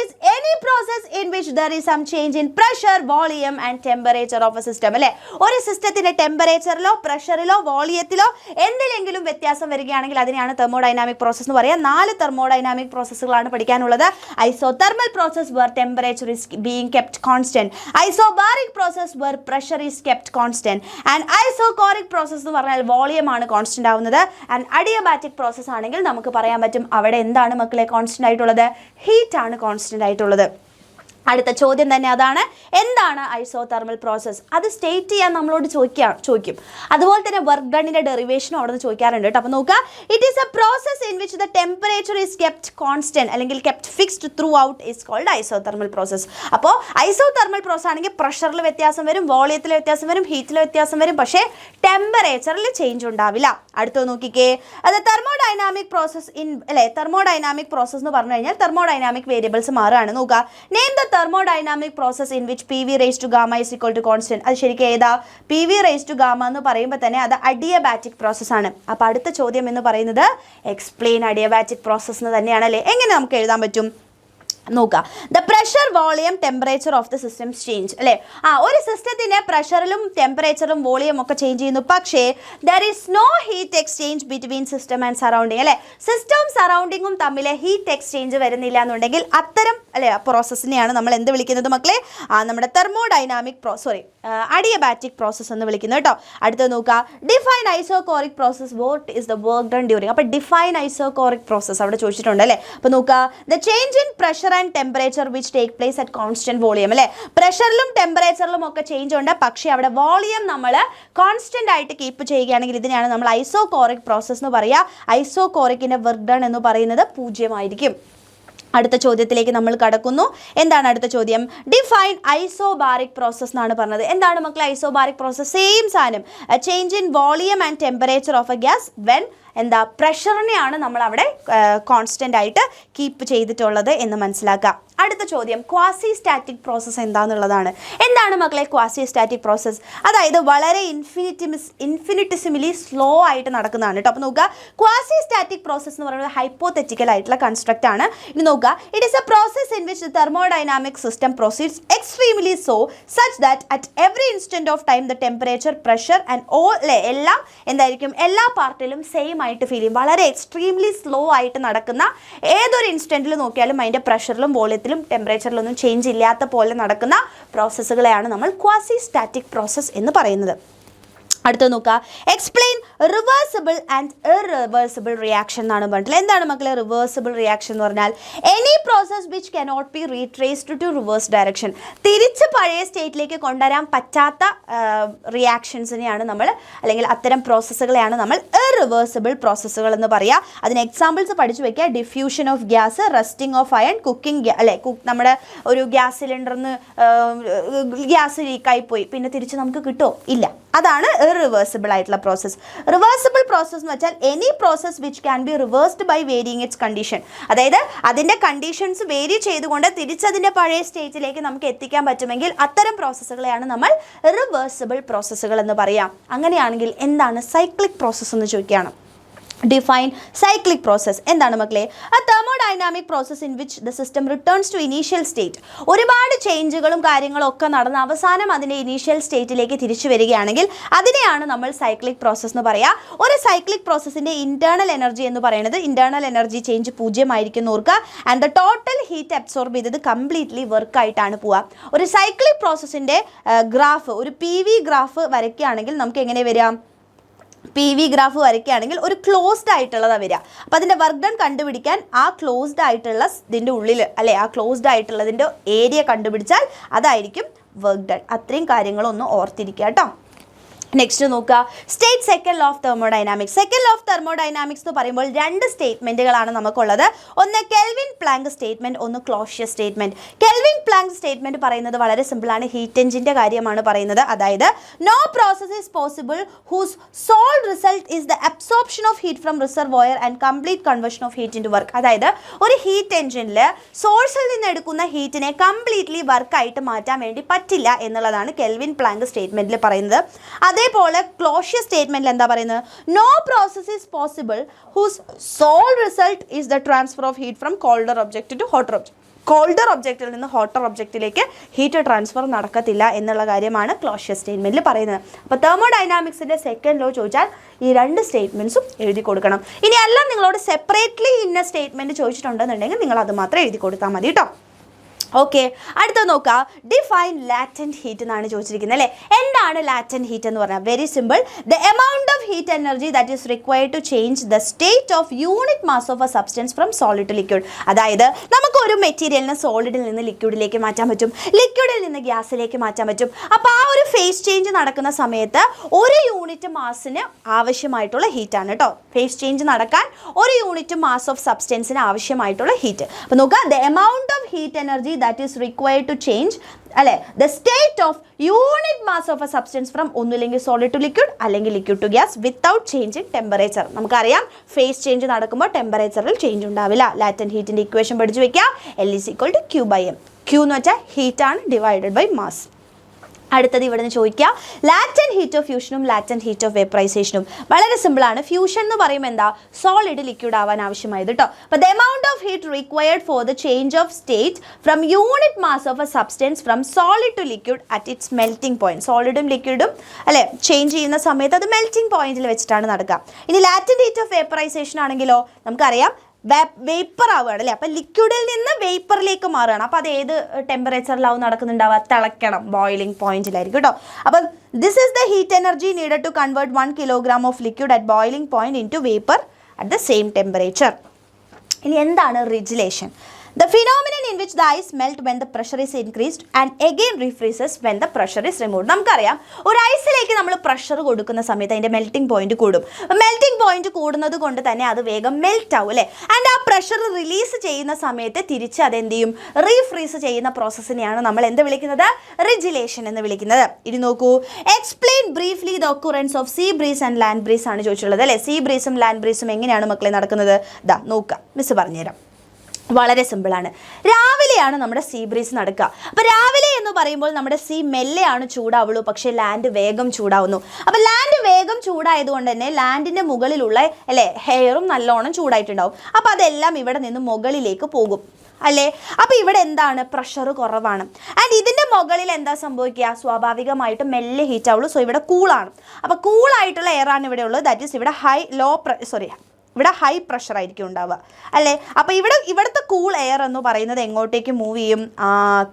is any process in which there is some change in pressure, volume and temperature of a system. അല്ലേ, ഒരു സിസ്റ്റത്തിന്റെ ടെമ്പറേച്ചറിലോ പ്രഷറിലോ വോളിയത്തിലോ എന്തിലെങ്കിലും വ്യത്യാസം വരികയാണെങ്കിൽ അതിനെയാണ് തെർമോഡൈനാമിക് പ്രോസസ് എന്ന് പറയുക. 4 തെർമോഡൈനാമിക് പ്രോസസ്സുകളാണ് പഠിക്കാനുള്ളത്. Isothermal process where temperature is being kept constant, isobaric process where pressure is kept constant, and isochoric process എന്ന് പറഞ്ഞാൽ വോളിയം ആണ് കോൺസ്റ്റന്റ് ആവുന്നത്. ആൻഡ് അഡിയബാറ്റിക് പ്രോസസ് ആണെങ്കിൽ നമുക്ക് പറയാൻ പറ്റും അവിടെ എന്താണ് മക്കളെ കോൺസ്റ്റന്റ് ആയിട്ടുള്ളത്? ഹീറ്റ് ആണ് കോൺസ്റ്റന്റ് ആയിട്ടുള്ളത്. അടുത്ത ചോദ്യം തന്നെ അതാണ്, എന്താണ് ഐസോതെർമൽ പ്രോസസ്? അത് സ്റ്റേറ്റ് ചെയ്യാൻ നമ്മളോട് ചോദിക്കും. അതുപോലെ തന്നെ വർക്ക് ഡണ്ണിൻ്റെ ഡെറിവേഷനും അവിടെ നിന്ന് ചോദിക്കാറുണ്ട് കേട്ടോ. അപ്പോൾ നോക്കുക, it is a process in which the temperature is kept constant അല്ലെങ്കിൽ kept fixed throughout is called isothermal process. അപ്പോൾ ഐസോതെർമൽ പ്രോസസ് ആണെങ്കിൽ പ്രഷറിൽ വ്യത്യാസം വരും, വോളിയത്തിൽ വ്യത്യാസം വരും, ഹീറ്റിൽ വ്യത്യാസം വരും, പക്ഷേ ടെമ്പറേച്ചറിൽ ചേഞ്ച് ഉണ്ടാവില്ല. അടുത്ത് നോക്കിക്കേ, അത് തെർമോഡൈനാമിക് പ്രോസസ് തെർമോഡൈനാമിക് പ്രോസസ് എന്ന് പറഞ്ഞു കഴിഞ്ഞാൽ തെർമോഡൈനാമിക് വേരിയബിൾസ് മാറുകയാണ്. നോക്കുക, name the thermodynamic process in which PV raised to gamma is equal to constant. അത് ശരിക്കും ഏതാ? PV raised to gamma എന്ന് പറയുമ്പോൾ തന്നെ അത് അഡിയബാറ്റിക് പ്രോസസ് ആണ്. അപ്പോൾ അടുത്ത ചോദ്യം എന്ന് പറയുന്നത് എക്സ്പ്ലെയിൻ അഡിയബാറ്റിക് പ്രോസസ് എന്ന് തന്നെയാണ് അല്ലേ. എങ്ങനെ നമുക്ക് എഴുതാൻ പറ്റും? നോക്കുക, the pressure, volume, temperature of the systems change. അല്ലേ, ഒരു സിസ്റ്റത്തിൻ്റെ പ്രഷറിലും ടെമ്പറേച്ചറും വോളിയം ഒക്കെ ചേഞ്ച് ചെയ്യുന്നു, പക്ഷേ there is no heat exchange between system and surrounding. അല്ലേ, സിസ്റ്റവും സറൗണ്ടിങ്ങും തമ്മിൽ ഹീറ്റ് എക്സ്ചേഞ്ച് വരുന്നില്ല എന്നുണ്ടെങ്കിൽ അത്തരം പ്രോസസ്സിനെയാണ് നമ്മൾ എന്ത് വിളിക്കുന്നത് മക്കളെ? നമ്മുടെ അഡിയബാറ്റിക് പ്രോസസ് എന്ന് വിളിക്കുന്നത് കേട്ടോ. അടുത്തത് നോക്കുക, define isochoric process. What is the work done during? അപ്പോൾ ഡിഫൈൻ ഐസോകോറിക് പ്രോസസ് അവിടെ ചോദിച്ചിട്ടുണ്ട് അല്ലേ. അപ്പോൾ നോക്കുക, the change in pressure and temperature which take place at constant volume. അല്ലേ, പ്രഷറിലും ടെമ്പറേച്ചറിലും ഒക്കെ ചേഞ്ച് ഉണ്ട്, പക്ഷേ അവിടെ വോളിയം നമ്മൾ കോൺസ്റ്റന്റ് ആയിട്ട് കീപ്പ് ചെയ്യുകയാണെങ്കിൽ ഇതിനെയാണ് നമ്മൾ ഐസോകോറിക് പ്രോസസ് എന്ന് പറയുക. ഐസോകോറിക്കിൻ്റെ വർക്ക് ഡൺ എന്ന് പറയുന്നത് 0 ആയിരിക്കും. അടുത്ത ചോദ്യത്തിലേക്ക് നമ്മൾ കടക്കുന്നു. എന്താണ് അടുത്ത ചോദ്യം? ഡിഫൈൻ ഐസോബാറിക് പ്രോസസ് എന്നാണ് പറഞ്ഞത്. എന്താണ് മക്കളെ ഐസോബാറിക് പ്രോസസ്? സെയിം സാധനം, change in volume and temperature of a gas when പ്രഷറിനെയാണ് നമ്മൾ അവിടെ കോൺസ്റ്റന്റ് ആയിട്ട് കീപ്പ് ചെയ്തിട്ടുള്ളത് എന്ന് മനസ്സിലാക്കുക. അടുത്ത ചോദ്യം, ക്വാസി സ്റ്റാറ്റിക് പ്രോസസ്സ് എന്താണെന്നുള്ളതാണ്. എന്താണ് മക്കളെ ക്വാസി സ്റ്റാറ്റിക് പ്രോസസ്സ്? അതായത് വളരെ ഇൻഫിനിറ്റിസിമലി സ്ലോ ആയിട്ട് നടക്കുന്നതാണ് കേട്ടോ. അപ്പോൾ നോക്കുക, ക്വാസി സ്റ്റാറ്റിക് പ്രോസസ്സ് എന്ന് പറയുന്നത് ഹൈപ്പോതെറ്റിക്കൽ ആയിട്ടുള്ള കൺസ്ട്രക്റ്റ് ആണ്. ഇനി നോക്കുക, it is a process in which the thermodynamic system proceeds extremely so such that at every instant of time the temperature, pressure and എല്ലാം എന്തായിരിക്കും? എല്ലാ പാർട്ടിലും സെയിം ആയിട്ട് ഫീൽ ചെയ്യും. വളരെ എക്സ്ട്രീംലി സ്ലോ ആയിട്ട് നടക്കുന്ന ഏതൊരു ഇൻസ്റ്റന്റിൽ നോക്കിയാലും അതിൻ്റെ പ്രഷറിലും വോളിയത്തിലും ടെമ്പറേച്ചറിലൊന്നും ചേഞ്ച് ഇല്ലാത്ത പോലെ നടക്കുന്ന പ്രോസസ്സുകളെയാണ് നമ്മൾ ക്വാസി സ്റ്റാറ്റിക് പ്രോസസ്സ് എന്ന് പറയുന്നത്. അടുത്ത നോക്കുക, explain reversible and irreversible reaction എന്നാണ് പറഞ്ഞിട്ടുള്ളത്. എന്താണ് മക്കളെ റിവേഴ്സിബിൾ റിയാക്ഷൻ എന്ന് പറഞ്ഞാൽ? Any process which cannot be retraced to reverse direction. തിരിച്ച് പഴയ സ്റ്റേറ്റിലേക്ക് കൊണ്ടുവരാൻ പറ്റാത്ത റിയാക്ഷൻസിനെയാണ് നമ്മൾ, അല്ലെങ്കിൽ അത്തരം പ്രോസസ്സുകളെയാണ് നമ്മൾ ഇറിവേഴ്സിബിൾ പ്രോസസ്സുകൾ എന്ന് പറയുക. അതിന് എക്സാമ്പിൾസ് പഠിച്ചു വെക്കുക. Diffusion of gas, rusting of iron, cooking. അല്ലെ, നമ്മുടെ ഒരു ഗ്യാസ് സിലിണ്ടറിന് ഗ്യാസ് ലീക്കായി പോയി, പിന്നെ തിരിച്ച് നമുക്ക് കിട്ടുമോ? ഇല്ല. അതാണ് ഇറിവേഴ്സിബിൾ ആയിട്ടുള്ള പ്രോസസ്സ്. റിവേഴ്സിബിൾ പ്രോസസ്സ് എന്ന് വെച്ചാൽ any process which can be reversed by varying its condition. അതായത് അതിൻ്റെ കണ്ടീഷൻസ് വേരി ചെയ്തുകൊണ്ട് തിരിച്ചതിൻ്റെ പഴയ സ്റ്റേജിലേക്ക് നമുക്ക് എത്തിക്കാൻ പറ്റുമെങ്കിൽ അത്തരം പ്രോസസ്സുകളെയാണ് നമ്മൾ റിവേഴ്സിബിൾ പ്രോസസ്സുകൾ എന്ന് പറയാം. അങ്ങനെയാണെങ്കിൽ എന്താണ് സൈക്ലിക് പ്രോസസ്സ് എന്ന് ചോദിക്കുകയാണ്. Define cyclic process. എന്താണ് മക്കളെ? A thermodynamic thermodynamic process in which the system returns to initial state. ഒരുപാട് ചേഞ്ചുകളും കാര്യങ്ങളും ഒക്കെ നടന്ന് അവസാനം അതിൻ്റെ ഇനീഷ്യൽ സ്റ്റേറ്റിലേക്ക് തിരിച്ചു വരികയാണെങ്കിൽ അതിനെയാണ് നമ്മൾ സൈക്ലിക് പ്രോസസ് എന്ന് പറയുക. ഒരു സൈക്ലിക് പ്രോസസ്സിൻ്റെ ഇൻറ്റേർണൽ എനർജി എന്ന് പറയുന്നത് ഇൻറ്റേർണൽ എനർജി ചേഞ്ച് 0 ആയിരിക്കും ഓർക്കുക. And the total heat absorb ചെയ്തത് കംപ്ലീറ്റ്ലി വർക്കായിട്ടാണ് പോവുക. ഒരു സൈക്ലിക് പ്രോസസ്സിൻ്റെ ഗ്രാഫ്, ഒരു PV ഗ്രാഫ് വരയ്ക്കുകയാണെങ്കിൽ നമുക്ക് എങ്ങനെ വരാം? PV ഗ്രാഫ് വരയ്ക്കുകയാണെങ്കിൽ ഒരു ക്ലോസ്ഡ് ആയിട്ടുള്ളതാണ് വരിക. അപ്പോൾ അതിൻ്റെ വർക്ക് ഡൺ കണ്ടുപിടിക്കാൻ ആ ക്ലോസ്ഡ് ആയിട്ടുള്ള ഇതിൻ്റെ ഉള്ളിൽ അല്ലേ, ആ ക്ലോസ്ഡ് ആയിട്ടുള്ളതിൻ്റെ ഏരിയ കണ്ടുപിടിച്ചാൽ അതായിരിക്കും വർക്ക് ഡൺ. അത്രയും കാര്യങ്ങളൊന്ന് ഓർത്തിരിക്കുക കേട്ടോ. നെക്സ്റ്റ് നോക്കുക, state second law of thermodynamics. Second law of thermodynamics എന്ന് പറയുമ്പോൾ 2 സ്റ്റേറ്റ്മെൻറ്റുകളാണ് നമുക്കുള്ളത്. ഒന്ന് കെൽവിൻ പ്ലാങ്ക് സ്റ്റേറ്റ്മെൻറ്റ്, ഒന്ന് Clausius statement. Kelvin Planck statement പറയുന്നത് വളരെ സിമ്പിളാണ്. ഹീറ്റ് എഞ്ചിൻ്റെ കാര്യമാണ് പറയുന്നത്. അതായത് no process is possible whose sole result is the absorption of heat from reservoir and complete conversion of heat into work. അതായത് ഒരു ഹീറ്റ് എഞ്ചിനിൽ സോഴ്സിൽ നിന്ന് എടുക്കുന്ന ഹീറ്റിനെ കംപ്ലീറ്റ്ലി വർക്കായിട്ട് മാറ്റാൻ വേണ്ടി പറ്റില്ല എന്നുള്ളതാണ് കെൽവിൻ പ്ലാങ്ക് സ്റ്റേറ്റ്മെൻറ്റിൽ പറയുന്നത്. അതേപോലെ ക്ലോഷ്യസ് സ്റ്റേറ്റ്മെന്റിൽ എന്താ പറയുന്നത്? No process is possible whose sole result is the transfer of heat from colder object to hotter object. Colder ഒബ്ജക്റ്റിൽ നിന്ന് ഹോട്ടർ ഒബ്ജക്റ്റിലേക്ക് ഹീറ്റ് ട്രാൻസ്ഫർ നടക്കത്തില്ല എന്നുള്ള കാര്യമാണ് ക്ലോഷ്യസ് സ്റ്റേറ്റ്മെന്റിൽ പറയുന്നത്. അപ്പോൾ തെർമോഡൈനാമിക്സിൻ്റെ സെക്കൻഡ് ലോ ചോദിച്ചാൽ ഈ 2 സ്റ്റേറ്റ്മെൻറ്റ്സും എഴുതി കൊടുക്കണം. ഇനി എല്ലാം നിങ്ങളോട് സെപ്പറേറ്റ്ലി ഇന്ന സ്റ്റേറ്റ്മെൻറ്റ് ചോദിച്ചിട്ടുണ്ടെന്നുണ്ടെങ്കിൽ നിങ്ങൾ അത് മാത്രം എഴുതി കൊടുത്താൽ മതി കേട്ടോ. ഓക്കെ, അടുത്ത നോക്കുക, ഡിഫൈൻ ലാറ്റൻറ്റ് ഹീറ്റ് എന്നാണ് ചോദിച്ചിരിക്കുന്നത് അല്ലേ. എന്താണ് ലാറ്റൻറ്റ് ഹീറ്റ് എന്ന് പറഞ്ഞാൽ? Very simple, the amount of heat energy that is required to change the state of unit mass of a substance from solid to liquid. അതായത് നമുക്ക് ഒരു മെറ്റീരിയലിനെ സോളിഡിൽ നിന്ന് ലിക്വിഡിലേക്ക് മാറ്റാൻ പറ്റും, ലിക്വിഡിൽ നിന്ന് ഗ്യാസിലേക്ക് മാറ്റാൻ പറ്റും. അപ്പോൾ ആ ഒരു ഫേസ് ചേഞ്ച് നടക്കുന്ന സമയത്ത് ഒരു യൂണിറ്റ് മാസിന് ആവശ്യമായിട്ടുള്ള ഹീറ്റാണ് കേട്ടോ. ഫേസ് ചേഞ്ച് നടക്കാൻ ഒരു യൂണിറ്റ് മാസ് ഓഫ് സബ്സ്റ്റൻസിന് ആവശ്യമായിട്ടുള്ള ഹീറ്റ്. അപ്പോൾ നോക്കുക, the amount of heat energy that is required to change അല്ലേ the state of unit mass of a substance from ഒന്നുമില്ലെങ്കിൽ സോളിഡ് ടു ലിക്വിഡ് അല്ലെങ്കിൽ liquid to gas without change in temperature. നമുക്കറിയാം ഫേസ് ചേഞ്ച് നടക്കുമ്പോൾ ടെമ്പറേച്ചറിൽ ചേഞ്ച് ഉണ്ടാവില്ല. ലാറ്റൻറ്റ് ഹീറ്റിൻ്റെ ഇക്വേഷൻ പഠിച്ചു വെക്കുക, L is equal to Q/M. Q എന്ന് വെച്ചാൽ ഹീറ്റാണ് ഡിവൈഡഡ് ബൈ മാസ്. അടുത്തത് ഇവിടെ നിന്ന് ചോദിക്കുക, latent heat of ഫ്യൂഷനും latent heat of വേപ്പറൈസേഷനും. വളരെ സിമ്പിളാണ്. ഫ്യൂഷൻ എന്ന് പറയുമ്പോൾ എന്താ? സോളിഡ് ലിക്വിഡ് ആവാൻ ആവശ്യമായത് കേട്ടോ. അപ്പോൾ the amount of heat required for the change of state from unit mass of a substance from solid to liquid at its melting point. സോളിഡും ലിക്വിഡും അല്ലേ ചേഞ്ച് ചെയ്യുന്ന സമയത്ത് അത് മെൽറ്റിംഗ് പോയിന്റിൽ വെച്ചിട്ടാണ് നടക്കുക. ഇനി ലാറ്റൻറ്റ് ഹീറ്റ് ഓഫ് വേപ്പറൈസേഷൻ ആണെങ്കിലോ നമുക്കറിയാം വേപ്പർ ആവുകയാണ് അല്ലേ. അപ്പം ലിക്വിഡിൽ നിന്ന് വേപ്പറിലേക്ക് മാറുകയാണ്. അപ്പോൾ അത് ഏത് ടെമ്പറേച്ചറിലാവും നടക്കുന്നുണ്ടാവുക? തിളയ്ക്കണം, ബോയിലിംഗ് പോയിന്റിലായിരിക്കും കേട്ടോ. അപ്പം this is the heat energy needed to convert 1 kilogram of liquid at boiling point into vapour at the same temperature. ഇനി എന്താണ് റിജിലേഷൻ? The phenomenon in which the ice melt when the pressure is increased and again refreezes when the pressure is removed. നമുക്കറിയാം ഒരു ഐസിലേക്ക് നമ്മൾ പ്രഷർ കൊടുക്കുന്ന സമയത്ത് അതിൻ്റെ മെൽറ്റിംഗ് പോയിന്റ് കൂടും. മെൽറ്റിംഗ് പോയിന്റ് കൂടുന്നത് കൊണ്ട് തന്നെ അത് വേഗം മെൽറ്റ് ആവും അല്ലേ. ആൻഡ് ആ പ്രഷർ റിലീസ് ചെയ്യുന്ന സമയത്ത് തിരിച്ച് അതെന്ത് ചെയ്യും? റീഫ്രീസ് ചെയ്യുന്ന പ്രോസസ്സിനെയാണ് നമ്മൾ എന്ത് വിളിക്കുന്നത്? റിജിലേഷൻ എന്ന് വിളിക്കുന്നത്. ഇനി നോക്കൂ, explain briefly the occurrence of sea breeze and land breeze ആണ് ചോദിച്ചിട്ടുള്ളത് അല്ലേ. സീ ബ്രീസും ലാൻഡ് ബ്രീസും എങ്ങനെയാണ് മക്കളെ നടക്കുന്നത്? ഇതാ നോക്കുക, മിസ് പറഞ്ഞുതരാം. വളരെ സിമ്പിളാണ്. രാവിലെയാണ് നമ്മുടെ സീ ബ്രീസ് നടക്കുക. അപ്പോൾ രാവിലെ എന്ന് പറയുമ്പോൾ നമ്മുടെ സീ മെല്ലെയാണ് ചൂടാവുള്ളൂ, പക്ഷേ ലാൻഡ് വേഗം ചൂടാവുന്നു. അപ്പോൾ ലാൻഡ് വേഗം ചൂടായതുകൊണ്ട് തന്നെ ലാൻഡിൻ്റെ മുകളിലുള്ള അല്ലേ ഹെയറും നല്ലോണം ചൂടായിട്ടുണ്ടാവും. അപ്പോൾ അതെല്ലാം ഇവിടെ നിന്ന് മുകളിലേക്ക് പോകും അല്ലേ. അപ്പോൾ ഇവിടെ എന്താണ്? പ്രഷർ കുറവാണ്. ആൻഡ് ഇതിൻ്റെ മുകളിൽ എന്താ സംഭവിക്കുക? സ്വാഭാവികമായിട്ടും മെല്ലെ ഹീറ്റ് ആവുള്ളൂ. സോ ഇവിടെ കൂളാണ്. അപ്പോൾ കൂളായിട്ടുള്ള എയറാണ് ഇവിടെ ഉള്ളത്. ദാറ്റ് ഈസ് ഇവിടെ ഇവിടെ ഹൈ പ്രഷർ ആയിരിക്കും ഉണ്ടാവുക അല്ലേ. അപ്പോൾ ഇവിടുത്തെ കൂൾ എയർ എന്ന് പറയുന്നത് എങ്ങോട്ടേക്ക് മൂവ് ചെയ്യും?